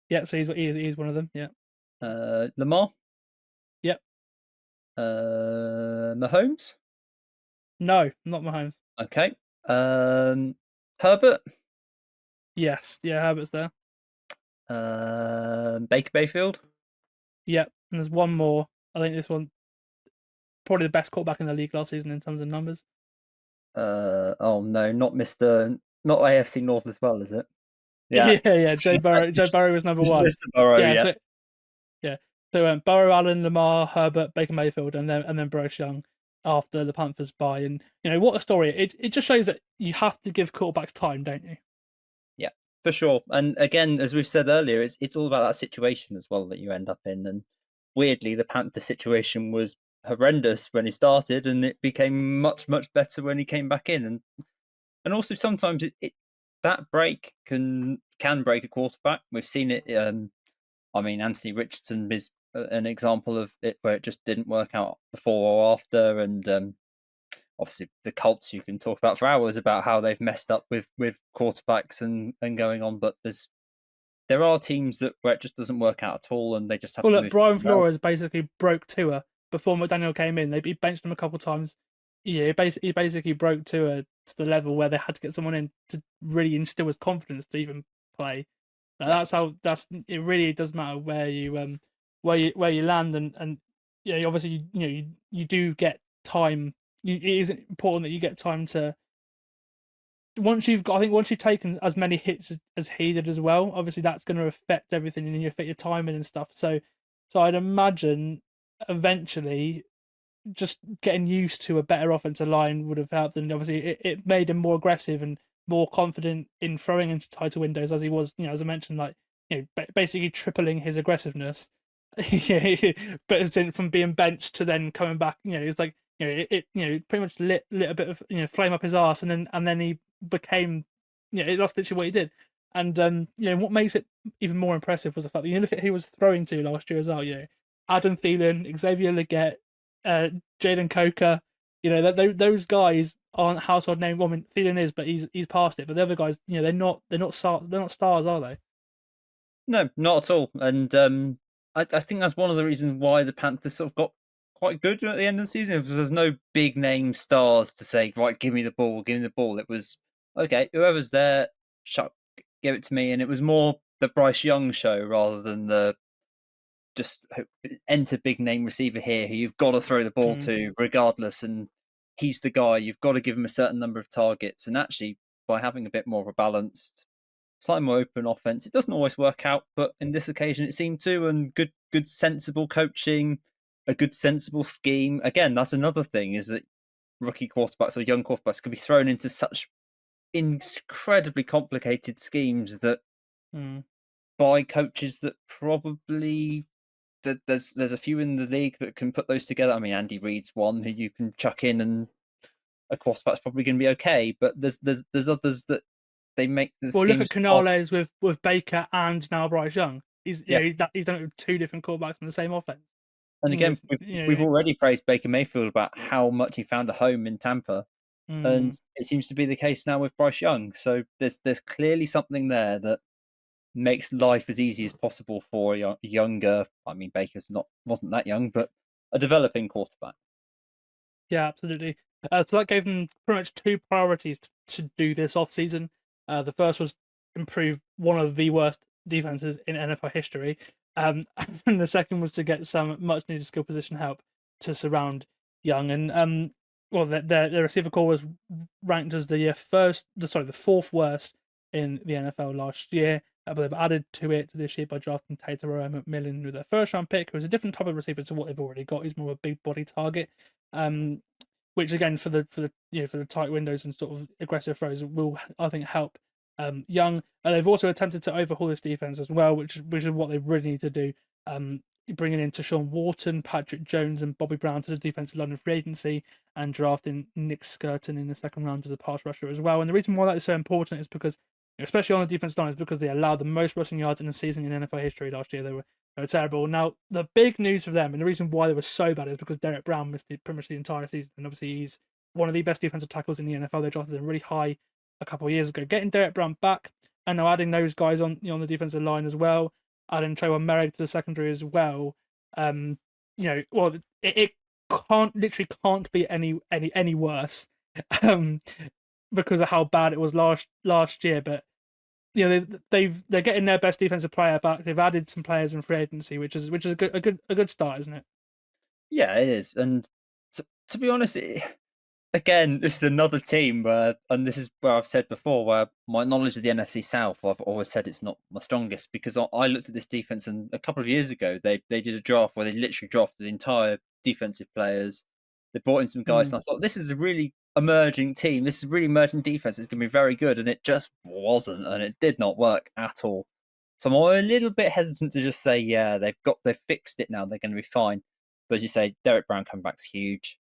Yeah, so he's one of them. Yeah. Lamar. Yep. Mahomes. No, not Mahomes. Okay. Herbert. Yes. Yeah, Herbert's there. Baker Mayfield. Yep. And there's one more. I think this one probably the best quarterback in the league last season in terms of numbers. Oh no, not AFC North as well, is it? Yeah. Joe Burrow was number 1. Mr. Burrow, yeah. So Burrow, Allen, Lamar, Herbert, Baker Mayfield, and then Bryce Young after the Panthers bye. And what a story! It just shows that you have to give quarterbacks time, don't you? Yeah, for sure. And again, as we've said earlier, it's all about that situation as well that you end up in. And weirdly, the Panther situation was horrendous when he started, and it became much better when he came back in. And also sometimes that break can break a quarterback. We've seen it. Anthony Richardson is an example of it where it just didn't work out before or after, and obviously the Colts you can talk about for hours about how they've messed up with quarterbacks and going on. But there are teams where it just doesn't work out at all, and they just have to. Look, Brian Flores basically broke Tua before McDaniel came in. He benched him a couple of times. Yeah, he basically broke Tua to the level where they had to get someone in to really instill his confidence to even play. It really does matter where you land, and obviously you do get time. It is important that you get time to. Once you've taken as many hits as he did as well, obviously that's going to affect everything and affect your timing and stuff. So I'd imagine eventually just getting used to a better offensive line would have helped, and obviously it made him more aggressive and more confident in throwing into tighter windows as he was, as I mentioned, basically tripling his aggressive-ness. But from being benched to then coming back, it's like it pretty much lit a bit of flame up his arse, and then he became that's literally what he did. And what makes it even more impressive was the fact that look at who he was throwing to last year as well. Adam Thielen, Xavier Leggett, Jalen Coker. Those guys aren't household name. Well, Thielen is, but he's past it. But the other guys, they're not stars, are they? No, not at all. And I think that's one of the reasons why the Panthers sort of got quite good at the end of the season. There's no big name stars to say, right, give me the ball. It was okay. Whoever's there, give it to me. And it was more the Bryce Young show rather than the just enter big name receiver here who you've got to throw the ball to regardless, and he's the guy. You've got to give him a certain number of targets, and actually by having a bit more of a balanced, slightly more open offense, it doesn't always work out, but in this occasion it seemed to. And good sensible coaching, a good sensible scheme. Again, that's another thing, is that rookie quarterbacks or young quarterbacks can be thrown into such incredibly complicated schemes that by coaches that probably there's a few in the league that can put those together. I mean, Andy Reid's one who you can chuck in, and a quarterback's probably going to be okay. But there's others that they make the. Well, look at Canales with Baker and now Bryce Young. He's done it with 2 different quarterbacks in the same offense. And again, we've already praised Baker Mayfield about how much he found a home in Tampa, and it seems to be the case now with Bryce Young. So there's clearly something there that makes life as easy as possible for a younger. I mean, Baker's wasn't that young, but a developing quarterback. Yeah, absolutely. So that gave them pretty much 2 priorities to do this off season. The first was improve one of the worst defenses in NFL history, and the second was to get some much needed skill position help to surround Young. And their receiver core was ranked as the 4th worst in the NFL last year. But they've added to it this year by drafting Taylor McMillan with their first-round pick, who is a different type of receiver to what they've already got. He's more of a big body target, which again for the tight windows and sort of aggressive throws will, I think, help Young. And they've also attempted to overhaul this defense as well, which is what they really need to do. bringing in Tashawn Wharton, Patrick Jones, and Bobby Brown to the defensive line in free agency, and drafting Nick Skirton in the second round as a pass rusher as well. And the reason why that is so important is because, especially on the defensive line, is because they allowed the most rushing yards in a season in NFL history last year. They were terrible. Now, the big news for them, and the reason why they were so bad, is because Derek Brown missed pretty much the entire season. And obviously, he's one of the best defensive tackles in the NFL. They drafted him really high a couple of years ago. Getting Derek Brown back, and now adding those guys on the defensive line as well, adding Trayvon Merrick to the secondary as well. It literally can't be any worse, because of how bad it was last year. But they're getting their best defensive player back. They've added some players in free agency, which is a good start, isn't it? Yeah, it is. And to be honest, again, this is another team where, and this is where I've said before, where my knowledge of the NFC South, I've always said it's not my strongest, because I looked at this defense, and a couple of years ago they did a draft where they literally drafted the entire defensive players. They brought in some guys, and I thought, this is a really emerging team. This is a really emerging defense. It's going to be very good, and it just wasn't, and it did not work at all. So I'm a little bit hesitant to just say, yeah, they've fixed it now. They're going to be fine. But as you say, Derek Brown coming back's huge.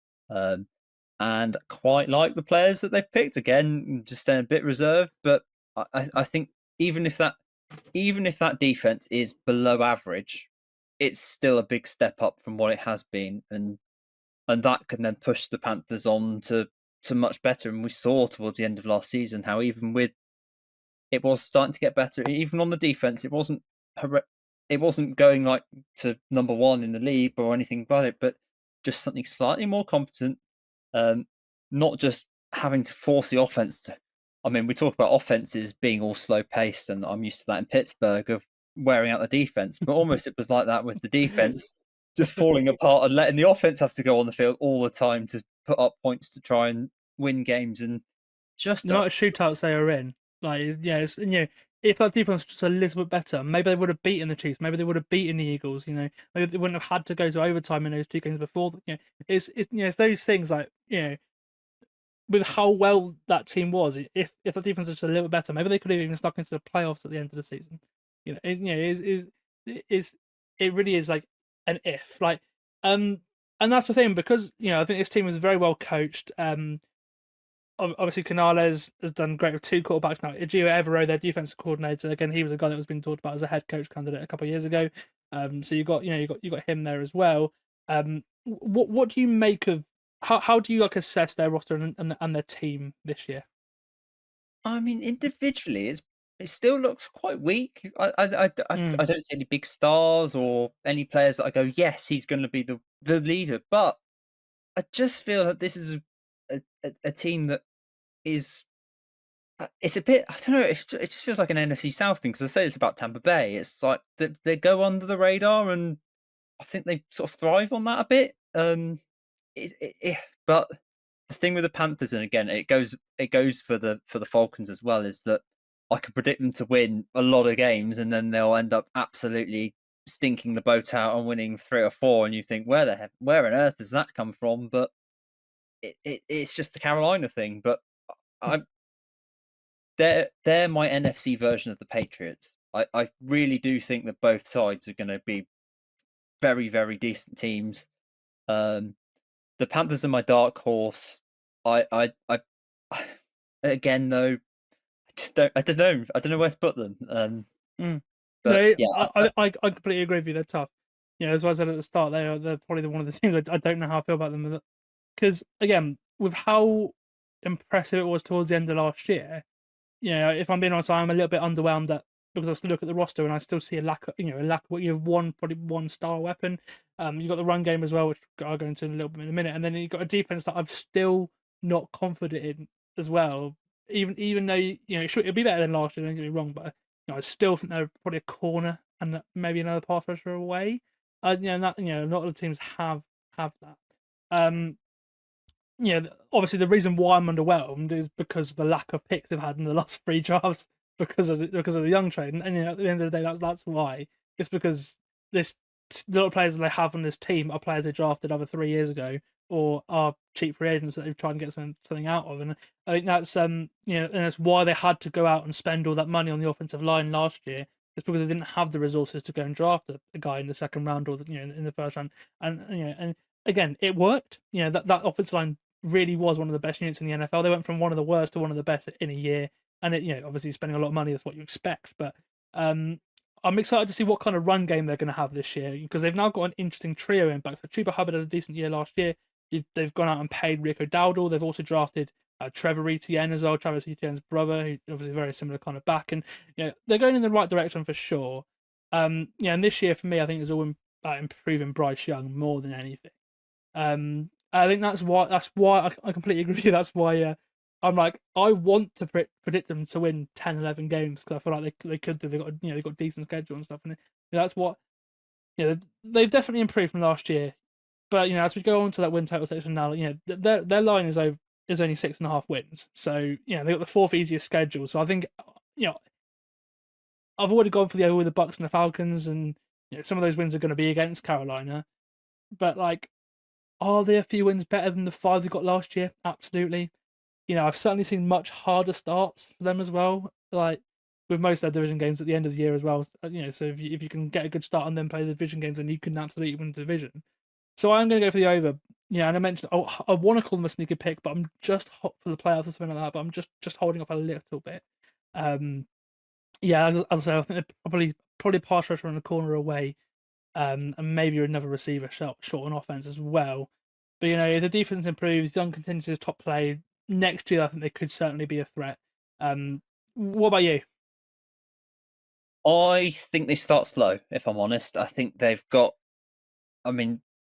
And quite like the players that they've picked. Again, just staying a bit reserved, but I think even if that defense is below average, it's still a big step up from what it has been, and that can then push the Panthers on to much better. And we saw towards the end of last season how even with it was starting to get better, even on the defense, it wasn't going like to number one in the league or anything about it, but just something slightly more competent. Not just having to force the offense to. I mean, we talk about offenses being all slow paced, and I'm used to that in Pittsburgh of wearing out the defense, but almost it was like that with the defense just falling apart and letting the offense have to go on the field all the time to put up points to try and win games, and just not a shootouts they are in. Like, yeah, if that defense was just a little bit better, maybe they would have beaten the Chiefs. Maybe they would have beaten the Eagles. Maybe they wouldn't have had to go to overtime in those two games before. It's those things like with how well that team was. If the defense was just a little bit better, maybe they could have even stuck into the playoffs at the end of the season. It really is like an if. Like, and that's the thing, because I think this team is very well coached. Obviously, Canales has done great with two quarterbacks now. Ejiro Evero, their defensive coordinator, again, he was a guy that was being talked about as a head coach candidate a couple of years ago. So you got him there as well. What do you make of how do you assess their roster and their team this year? I mean, individually, it still looks quite weak. I don't see any big stars or any players that I go, yes, he's going to be the leader. But I just feel that this is a team that is. It's a bit. I don't know. It just feels like an NFC South thing, because I say it's about Tampa Bay. It's like they go under the radar, and I think they sort of thrive on that a bit. But the thing with the Panthers, and again, it goes for the Falcons as well, is that I can predict them to win a lot of games, and then they'll end up absolutely stinking the boat out and winning 3 or 4, and you think, where on earth does that come from? But it's just the Carolina thing. But they're my NFC version of the Patriots. I really do think that both sides are going to be very, very decent teams. The Panthers are my dark horse. I again though, I don't know where to put them. But I completely agree with you. They're tough. As I said at the start, they're probably one of the teams I don't know how I feel about them, because again, with how impressive it was towards the end of last year, if I'm being honest, I'm a little bit underwhelmed because I still look at the roster and I still see a lack of probably one star weapon. You've got the run game as well, which I'll go into a little bit in a minute, and then you've got a defense that I'm still not confident in as well. Even though it'll be better than last year, don't get me wrong, but I still think they're probably a corner and maybe another pass rusher away. Not a lot of teams have that. Obviously the reason why I'm underwhelmed is because of the lack of picks they've had in the last 3 drafts because of the young trade, and at the end of the day, that's why. It's because the little players that they have on this team are players they drafted over 3 years ago, or are cheap free agents that they've tried to get something out of, and I think that's and that's why they had to go out and spend all that money on the offensive line last year, It's because they didn't have the resources to go and draft a guy in the second round or in the first round. And again, it worked. That offensive line really was one of the best units in the NFL. They went from one of the worst to one of the best in a year. And obviously spending a lot of money, that's what you expect. But I'm excited to see what kind of run game they're going to have this year, because they've now got an interesting trio in back. So Chuba Hubbard had a decent year last year. They've gone out and paid Rico Dowdle. They've also drafted Trevor Etienne as well, Travis Etienne's brother, who's obviously a very similar kind of back. And they're going in the right direction for sure. And this year for me, I think it's all about improving Bryce Young more than anything. I think that's why I completely agree with you. That's why I'm like, I want to predict them to win 10, 11 games, because I feel like they could do. They've got decent schedule and stuff, and that's what they've definitely improved from last year. But as we go on to that win total section now, their line is only 6.5 wins. So they've got the fourth easiest schedule. So I think I've already gone for the over with the Bucs and the Falcons, and some of those wins are going to be against Carolina. But are there a few wins better than the 5 they got last year? Absolutely. I've certainly seen much harder starts for them as well. With most of their division games at the end of the year as well. So if you can get a good start and then play the division games, then you can absolutely win the division. So I'm going to go for the over. And I mentioned I want to call them a sneaky pick, but I'm just hot for the playoffs or something like that. But I'm just holding up a little bit. I'll say I think they're probably pass rusher on the corner away, and maybe another receiver short on offense as well. But if the defense improves, Young continues his top play next year, I think they could certainly be a threat. What about you? I think they start slow, if I'm honest. I think they've got,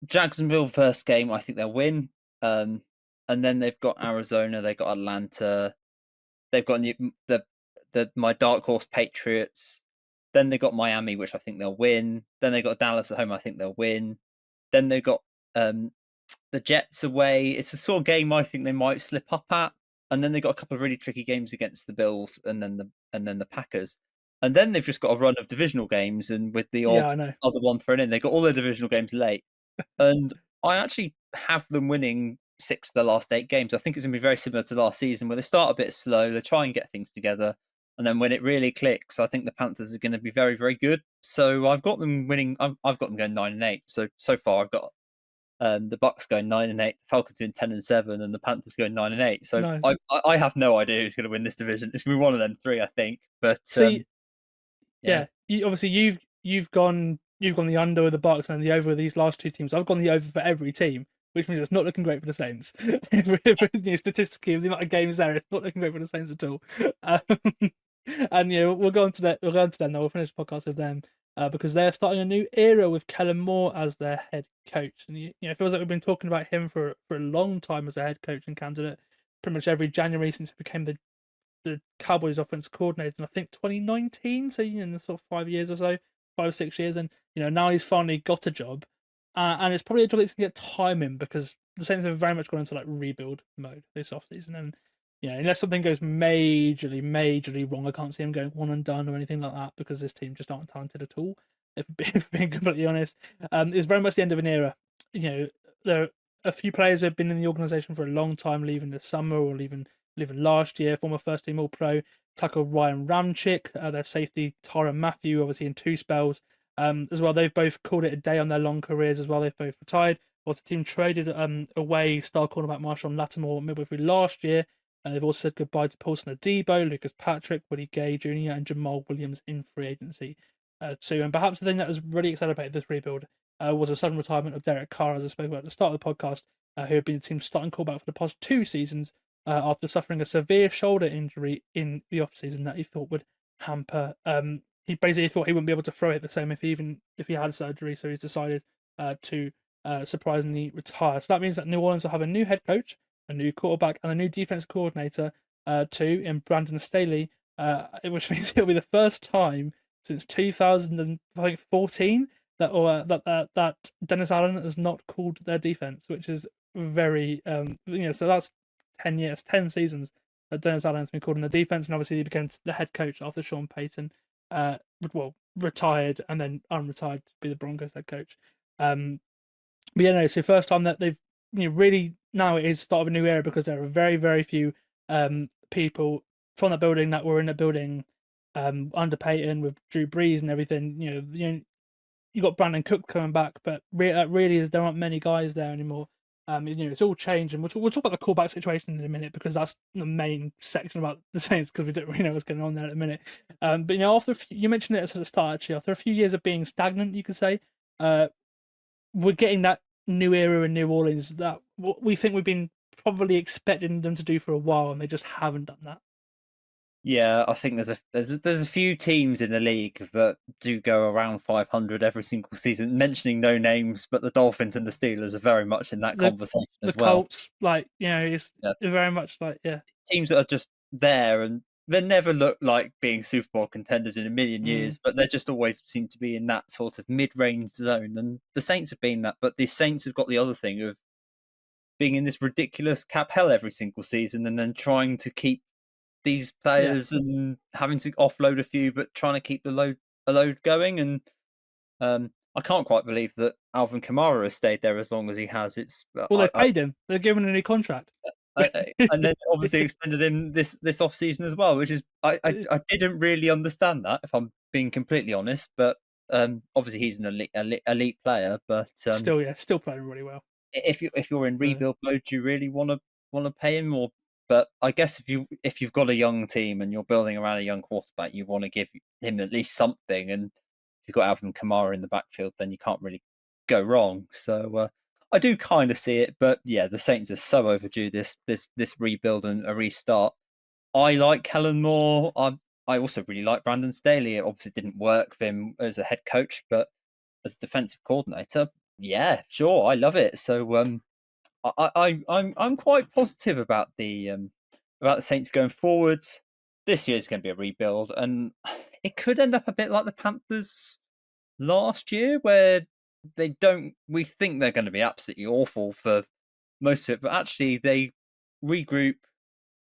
Jacksonville first game, I think they'll win. And then they've got Arizona, they've got Atlanta, they've got my dark horse Patriots. Then they got Miami, which I think they'll win. Then they got Dallas at home, I think they'll win. Then they got the Jets away. It's a sort of game I think they might slip up at. And then they got a couple of really tricky games against the Bills and then the Packers. And then they've just got a run of divisional games, and with the other one thrown in, they got all their divisional games late. And I actually have them winning 6 of the last 8 games. I think it's going to be very similar to last season, where they start a bit slow, they try and get things together, and then when it really clicks, I think the Panthers are going to be very, very good. So I've got them winning. I've got them going 9-8. So far, I've got the Bucs going 9-8, the Falcons doing 10-7, and the Panthers going 9-8. So nice. I have no idea who's going to win this division. It's going to be one of them 3, I think. But you've gone the under with the Bucs and the over with these last 2 teams. I've gone the over for every team, which means it's not looking great for the Saints. Statistically, the amount of games there, it's not looking great for the Saints at all. And we'll go on to that. We'll go on to them now. We'll finish the podcast with them because they're starting a new era with Kellen Moore as their head coach. And it feels like we've been talking about him for a long time as a head coach and candidate. Pretty much every January since he became the Cowboys offense coordinator in I think 2019. So in the sort of 5 years or so, 5 or 6 years, and now he's finally got a job, and it's probably a job that's going to get time in, because the Saints have very much gone into rebuild mode this offseason, and unless something goes majorly wrong, I can't see him going one and done or anything like that, because this team just aren't talented at all. If being completely honest, it's very much the end of an era. There are a few players who have been in the organization for a long time, leaving this summer or leaving last year. Former first team All Pro tackle Ryan Ramchick, their safety Tyrann Mathieu, obviously in 2 spells. As well, they've both called it a day on their long careers as well. They've both retired. Whilst the team traded away star cornerback Marshawn Lattimore midway through last year. They've also said goodbye to Paulson Adebo, Lucas Patrick, Woody Gay Jr. and Jamal Williams in free agency too. And perhaps the thing that has really accelerated this rebuild was a sudden retirement of Derek Carr, as I spoke about at the start of the podcast, who had been the team's starting quarterback for the past 2 seasons after suffering a severe shoulder injury in the offseason that he thought would hamper. He basically thought he wouldn't be able to throw it the same if he had surgery, so he's decided to surprisingly retire. So that means that New Orleans will have a new head coach, a new quarterback, and a new defense coordinator too in Brandon Staley, which means it'll be the first time since 2014 that Dennis Allen has not called their defense, which is very so that's 10 years, 10 seasons that Dennis Allen has been called in the defense, and obviously he became the head coach after Sean Payton retired and then unretired to be the Broncos head coach. So first time that they've really, now it is start of a new era, because there are very, very few people from that building that were in the building under Peyton with Drew Brees and everything. You got Brandon Cook coming back, but really there aren't many guys there anymore. It's all changed, and we'll talk about the quarterback situation in a minute because that's the main section about the Saints because we don't really know what's going on there in a minute. But after you mentioned it at the start, actually, after a few years of being stagnant, you could say, we're getting that new era in New Orleans that we think we've been probably expecting them to do for a while, and they just haven't done that. Yeah, I think there's a few teams in the league that do go around 500 every single season. Mentioning no names, but the Dolphins and the Steelers are very much in that conversation as well. The Colts, it's very much teams that are just there, and they never look like being Super Bowl contenders in a million years, but they just always seem to be in that sort of mid-range zone. And the Saints have been that, but the Saints have got the other thing of being in this ridiculous cap hell every single season, and then trying to keep these players and having to offload a few, but trying to keep the load going. And I can't quite believe that Alvin Kamara has stayed there as long as he has. They paid him. They're giving him a new contract, and then obviously extended him this off season as well, which is I didn't really understand that, if I'm being completely honest. But obviously he's an elite player, but still playing really well. If you're in rebuild mode, do you really want to pay him? But I guess if you've got a young team and you're building around a young quarterback, you want to give him at least something. And if you've got Alvin Kamara in the backfield, then you can't really go wrong. So I do kind of see it, but yeah, the Saints are so overdue this rebuild and a restart. I like Kellen Moore. I also really like Brandon Staley. It obviously didn't work for him as a head coach, but as a defensive coordinator, yeah, sure, I love it. So I'm quite positive about the Saints going forwards. This year's going to be a rebuild, and it could end up a bit like the Panthers last year, where we think they're going to be absolutely awful for most of it, but actually they regroup,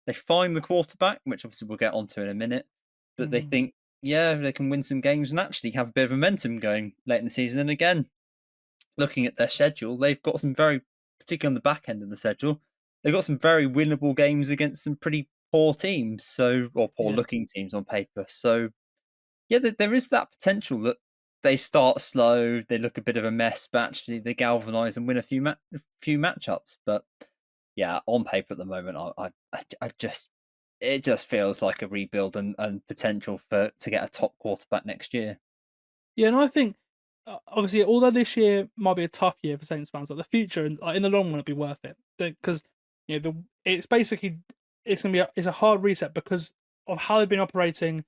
they find the quarterback, which obviously we'll get onto in a minute, that they think, they can win some games and actually have a bit of momentum going late in the season. And again, looking at their schedule, they've got some particularly on the back end of the schedule, they've got some very winnable games against some pretty poor teams, or poor-looking teams on paper. So, yeah, there is that potential that they start slow, they look a bit of a mess, but actually they galvanise and win a few matchups. But yeah, on paper at the moment, it just feels like a rebuild and potential to get a top quarterback next year. Yeah, and I think obviously, although this year might be a tough year for Saints fans, like the future in the long run, it'll be worth it because it's basically it's a hard reset because of how they've been operating.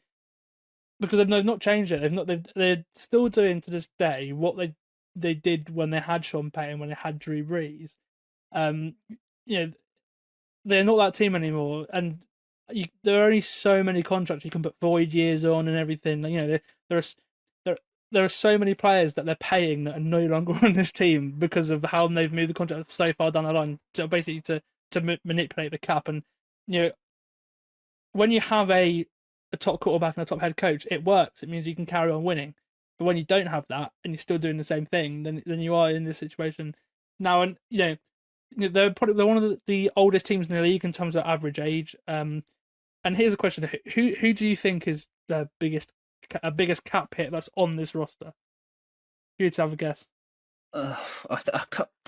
Because they've not changed it. They're still doing to this day what they did when they had Sean Payton, when they had Drew Brees. They're not that team anymore, and there are only so many contracts you can put void years on and everything. There are so many players that they're paying that are no longer on this team because of how they've moved the contract so far down the line to basically to manipulate the cap. And when you have a top quarterback and a top head coach, it works. It means you can carry on winning. But when you don't have that and you're still doing the same thing, then you are in this situation now. And they're one of the oldest teams in the league in terms of average age. And here's a question: who do you think is the biggest cap hit that's on this roster? You'd have a guess. To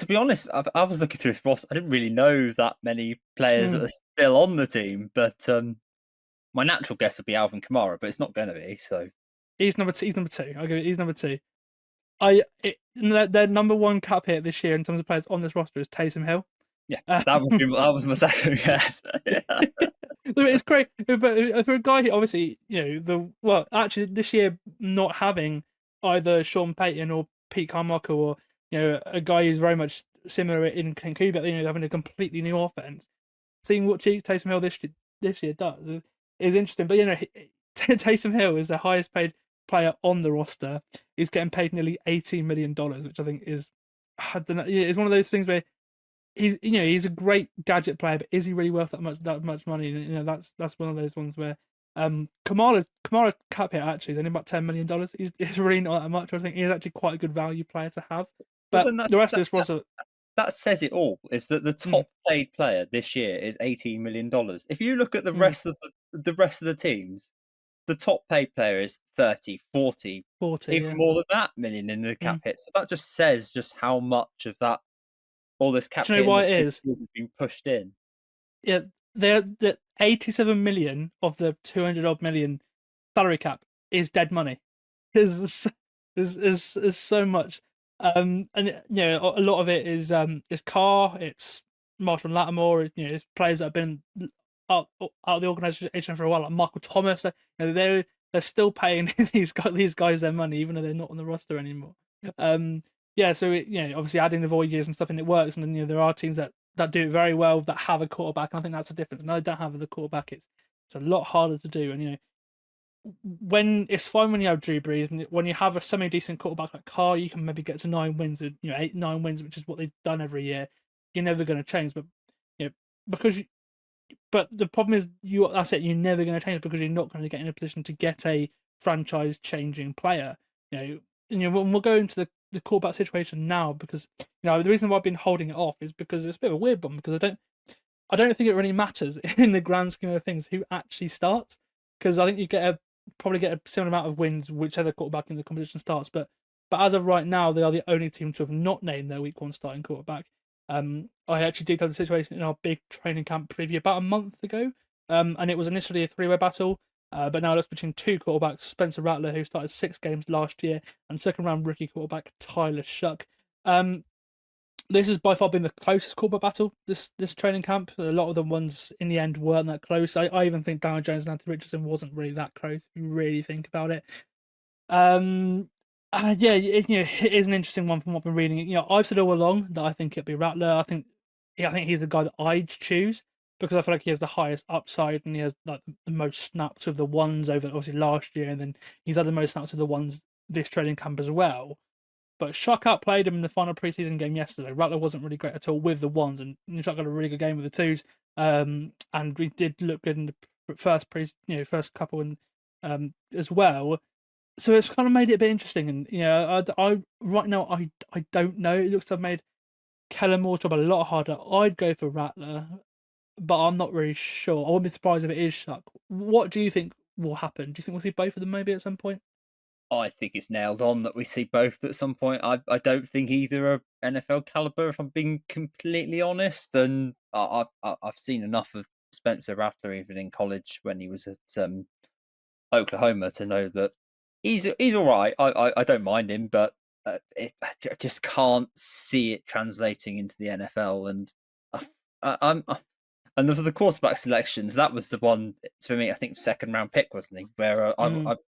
be honest, I was looking through his roster. I didn't really know that many players that are still on the team, but my natural guess would be Alvin Kamara, but it's not going to be. So he's number two. I'll give it. He's number two. Their number one cap hit this year in terms of players on this roster is Taysom Hill. Yeah, that was my second guess. It's great, but for a guy who obviously actually this year not having either Sean Payton or Pete Carmichael or a guy who's very much similar in Cuba, having a completely new offense, seeing what Taysom Hill this year does is interesting. But Taysom Hill is the highest paid player on the roster. He's getting paid nearly $18 million, which I think is, I don't know, it's one of those things where he's a great gadget player, but is he really worth that much money? That's one of those ones where Kamara cap hit actually is only about $10 million. He's really not that much. I think he's actually quite a good value player to have. But the rest of this roster, that says it all. Is that the top paid player this year is $18 million? If you look at the rest of the teams, the top paid player is 30, 40, 40, even more than that million in the cap hit. So that just says just how much of that, all this cap Do you hit know why in it the is? has been pushed in. Yeah, the 87 million of the 200 odd million salary cap is dead money. There's so much, and a lot of it is Carr, it's Marshall Lattimore, it's players that have been out of the organisation for a while, like Michael Thomas. They're still paying these guys their money even though they're not on the roster anymore. So obviously adding the void years and stuff, and it works. And then there are teams that do it very well that have a quarterback. And I think that's the difference. No, they don't have the quarterback. It's a lot harder to do. And when it's fine when you have Drew Brees, and when you have a semi-decent quarterback like Carr, you can maybe get to 9 wins, 8-9 wins, which is what they've done every year. You're never going to change, but but the problem is that's it. You're never going to change because you're not going to get in a position to get a franchise-changing player. We'll go into the quarterback situation now because the reason why I've been holding it off is because it's a bit of a weird one because I don't think it really matters in the grand scheme of things who actually starts, because I think you probably get a similar amount of wins whichever quarterback in the competition starts. But as of right now, they are the only team to have not named their week 1 starting quarterback. I actually detailed the situation in our big training camp preview about a month ago, and it was initially a 3-way battle, but now it's between 2 quarterbacks: Spencer Rattler, who started 6 games last year, and second-round rookie quarterback Tyler Shuck. This has by far been the closest quarterback battle this training camp. A lot of the ones in the end weren't that close. I even think Daniel Jones and Anthony Richardson wasn't really that close if you really think about it. It is an interesting one from what I've been reading. I've said all along that I think it'd be Rattler. I think he's the guy that I'd choose because I feel like he has the highest upside and he has like the most snaps with the ones over obviously last year, and then he's had the most snaps with the ones this training camp as well. But Shuck outplayed him in the final preseason game yesterday. Rattler wasn't really great at all with the ones, and Shuck got a really good game with the twos. And we did look good in the first couple and as well. So it's kind of made it a bit interesting. And I right now I don't know. It looks to have made Kellen Moore's job a lot harder. I'd go for Rattler, but I'm not really sure. I wouldn't be surprised if it is Shuck. What do you think will happen? Do you think we'll see both of them maybe at some point? I think it's nailed on that we see both at some point. I don't think either are NFL caliber, if I'm being completely honest. And I've seen enough of Spencer Rattler even in college when he was at Oklahoma to know that he's all right. I don't mind him, but I just can't see it translating into the NFL. And and for the quarterback selections, that was the one for me. I think 2nd round pick, wasn't he? Where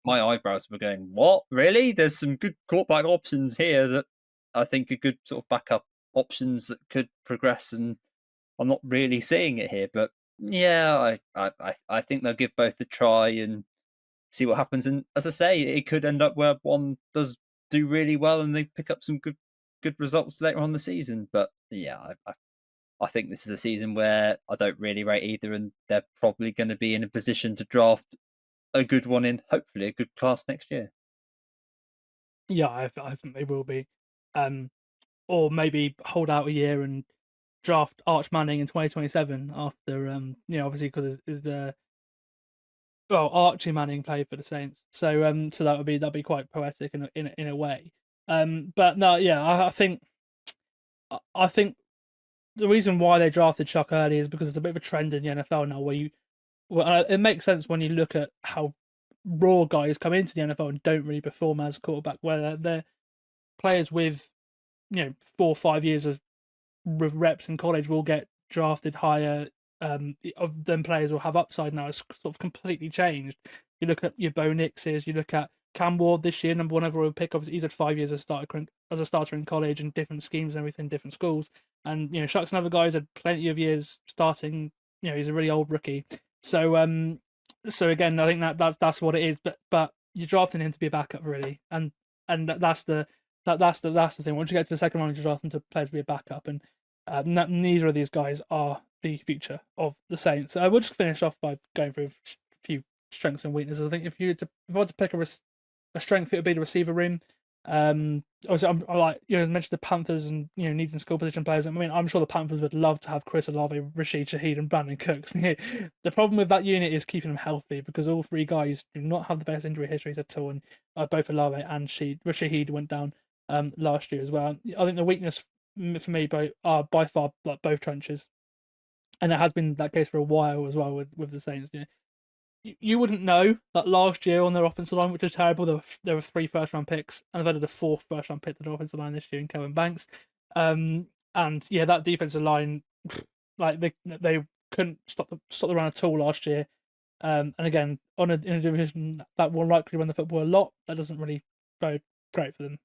my eyebrows were going, "What? Really? There's some good quarterback options here that I think are good sort of backup options that could progress." And I'm not really seeing it here, but yeah, I think they'll give both a try and see what happens. And as I say, it could end up where one does do really well and they pick up some good results later on the season. But yeah, I think this is a season where I don't really rate either, and they're probably going to be in a position to draft a good one in, hopefully, a good class next year. Yeah, I think they will be. Or maybe hold out a year and draft Arch Manning in 2027 after, obviously because Archie Manning played for the Saints, so that'd be quite poetic in a way. But no, yeah, I think the reason why they drafted Chuck early is because it's a bit of a trend in the NFL now where it makes sense when you look at how raw guys come into the NFL and don't really perform as quarterback, where they're players with 4 or 5 years of reps in college will get drafted higher than players will have upside now. It's sort of completely changed. You look at your Bo Nixes, you look at Cam Ward this year, number 1 overall pick. Obviously, he's had 5 years as a starter in college and different schemes and everything, different schools. And Shuck's another guy who's had plenty of years starting. He's a really old rookie. So again, I think that's what it is. But you're drafting him to be a backup, really, and that's the thing. Once you get to the second round, you draft them to play to be a backup, and neither of these guys are the future of the Saints. So we'll just finish off by going through a few strengths and weaknesses. I think if I had to pick a strength, it would be the receiver room. Obviously, I'm like mentioned the Panthers and needing skill position players. I mean, I'm sure the Panthers would love to have Chris Olave, Rashid Shaheed, and Brandon Cooks. The problem with that unit is keeping them healthy because all three guys do not have the best injury histories at all, and both Olave and Shaheed went down last year as well. I think the weakness for me are by far like both trenches, and it has been that case for a while as well with the Saints. You wouldn't know that last year on their offensive line, which is terrible, there were 3 first-round picks, and they've added a 4th first-round pick to their offensive line this year in Kevin Banks. And yeah, that defensive line, like they couldn't stop the run at all last year. And again, in a division that will likely run the football a lot, that doesn't really bode great for them.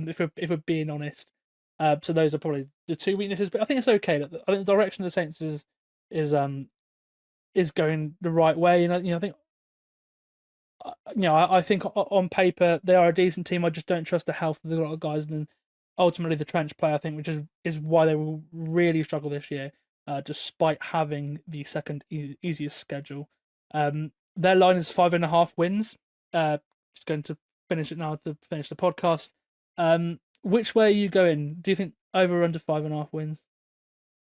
If we're being honest, so those are probably the 2 weaknesses. But I think it's okay. I think the direction of the Saints is going the right way, and I think I think on paper they are a decent team. I just don't trust the health of the lot of guys, and then ultimately the trench play, I think, which is why they will really struggle this year, despite having the second easiest schedule. Their line is 5.5 wins. Just going to finish it now to finish the podcast. Which way are you going? Do you think over or under 5.5 wins?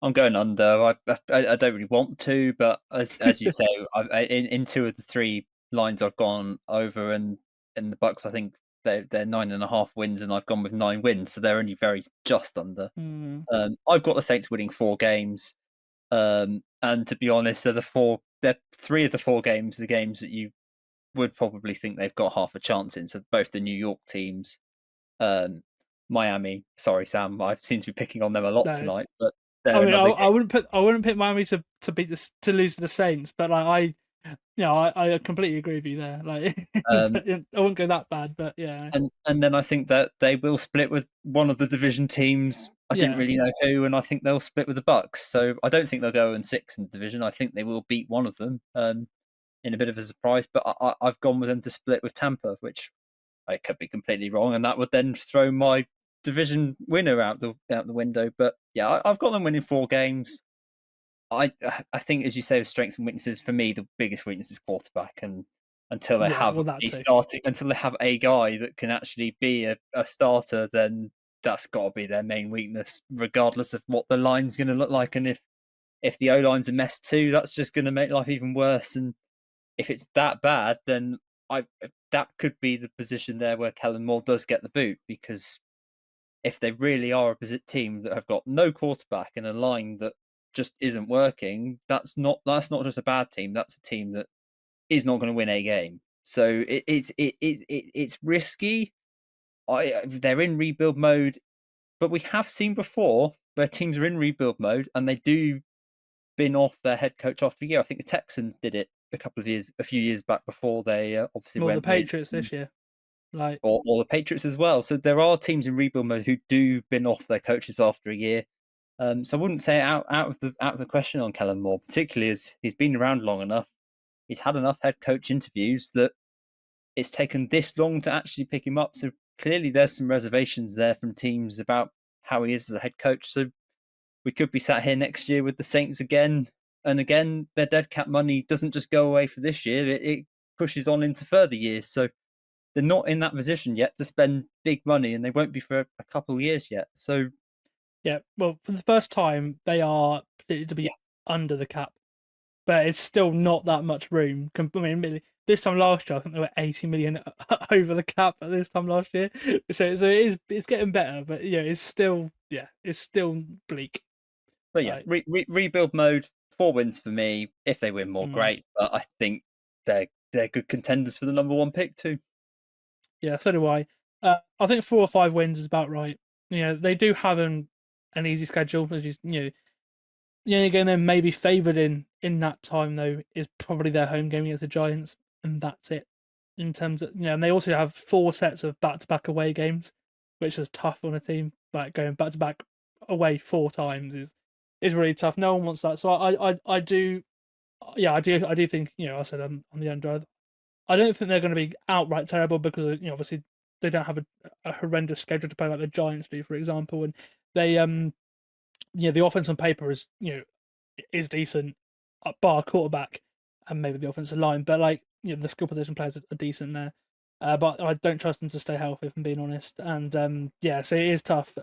I'm going under. I don't really want to, but as you say, in 2 of the 3 lines I've gone over, and the Bucs, I think they're 9.5 wins, and I've gone with 9 wins, so they're only very just under. I've got the Saints winning 4 games, and to be honest, they're 3 of the 4 games, the games that you would probably think they've got half a chance in. So both the New York teams, Miami. Sorry, Sam, I seem to be picking on them a lot tonight, but. I mean, I wouldn't pick Miami to lose to the Saints, but like I completely agree with you there. Like, I wouldn't go that bad, but yeah. And then I think that they will split with one of the division teams. I didn't really know who, and I think they'll split with the Bucs. So I don't think they'll go 0-6 in the division. I think they will beat one of them in a bit of a surprise. But I've gone with them to split with Tampa, which I could be completely wrong, and that would then throw my division winner out the window. But yeah, I've got them winning 4 games. I think, as you say, with strengths and weaknesses, for me the biggest weakness is quarterback, and until they have a guy that can actually be a starter, then that's got to be their main weakness, regardless of what the line's going to look like. And if the O-line's a mess too, that's just going to make life even worse. And if it's that bad, then that could be the position there where Kellen Moore does get the boot, because if they really are a team that have got no quarterback and a line that just isn't working, that's not just a bad team. That's a team that is not going to win a game. So it's risky. They're in rebuild mode, but we have seen before where teams are in rebuild mode and they do bin off their head coach after a year. I think the Texans did it a few years back before they obviously went. The Patriots this year. Or the Patriots as well. So there are teams in rebuild mode who do bin off their coaches after a year. So I wouldn't say out of the question on Kellen Moore, particularly as he's been around long enough. He's had enough head coach interviews that it's taken this long to actually pick him up. So clearly there's some reservations there from teams about how he is as a head coach. So we could be sat here next year with the Saints again. And again, their dead cap money doesn't just go away for this year. It pushes on into further years. So they're not in that position yet to spend big money, and they won't be for a couple of years yet. So, yeah, well, for the first time, they are predicted to be under the cap, but it's still not that much room. I mean, this time last year, I think they were 80 million over the cap at this time last year. So it's getting better, but it's still bleak. But yeah, rebuild mode, 4 wins for me. If they win more, great. But I think they're good contenders for the number 1 pick too. Yeah, so do I. I think 4 or 5 wins is about right. They do have an easy schedule, as the only game they may be favoured in that time though is probably their home game against the Giants, and that's it. In terms of and they also have 4 sets of back-to-back away games, which is tough on a team. Like going back-to-back away 4 times is really tough. No one wants that. So I do think I said on the under. I don't think they're going to be outright terrible because obviously they don't have a horrendous schedule to play like the Giants do, for example, and they the offense on paper is is decent, bar quarterback and maybe the offensive line, but the skill position players are decent there. but I don't trust them to stay healthy, if I'm being honest. And so it is tough.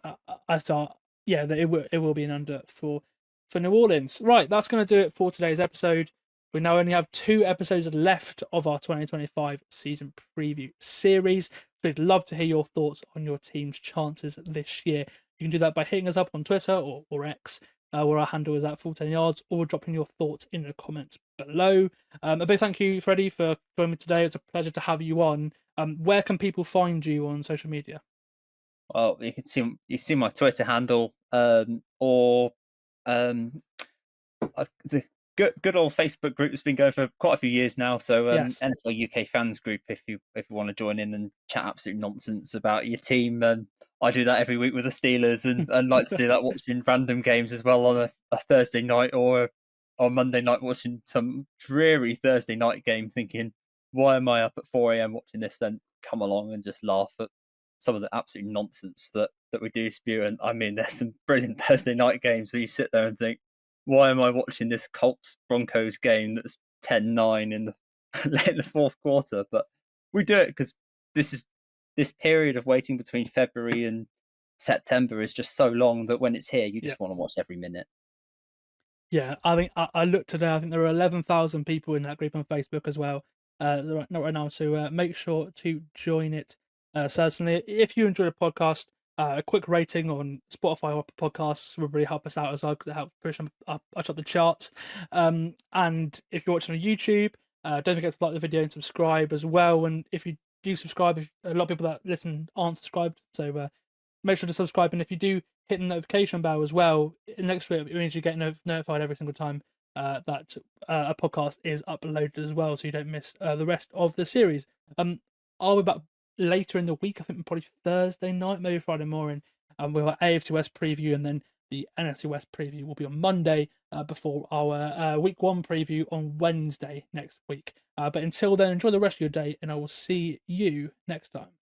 I thought, that it will be an under for New Orleans. Right, that's going to do it for today's episode. We now only have 2 episodes left of our 2025 season preview series. We'd love to hear your thoughts on your team's chances this year. You can do that by hitting us up on Twitter or X, where our handle is at full10yards, or dropping your thoughts in the comments below. A big thank you, Freddie, for joining me today. It's a pleasure to have you on. Where can people find you on social media? Well, you can see my Twitter handle, or the good old Facebook group has been going for quite a few years now. So Yes. NFL UK fans group, if you want to join in and chat absolute nonsense about your team, I do that every week with the Steelers, and like to do that watching random games as well on a Thursday night or on Monday night, watching some dreary Thursday night game, thinking, why am I up at 4 a.m. watching this? Then come along and just laugh at some of the absolute nonsense that we do spew. And I mean, there's some brilliant Thursday night games where you sit there and think, why am I watching this Colts Broncos game that's 10-9 in the fourth quarter? But we do it because this period of waiting between February and September is just so long that when it's here, you just want to watch every minute. Yeah, I think I looked today. I think there are 11,000 people in that group on Facebook as well. Not right now, so make sure to join it. Certainly, if you enjoy the podcast, a quick rating on Spotify or Apple Podcasts would really help us out as well, because it helps push them up the charts. And if you're watching on YouTube, don't forget to like the video and subscribe as well. And if you do subscribe, a lot of people that listen aren't subscribed, so make sure to subscribe. And if you do hit the notification bell as well, next week it means you get notified every single time that a podcast is uploaded as well, so you don't miss the rest of the series. I'll be back later in the week, I think probably Thursday night, maybe Friday morning, with our AFC West preview, and then the NFC West preview will be on Monday before our week 1 preview on Wednesday next week. But until then, enjoy the rest of your day, and I will see you next time.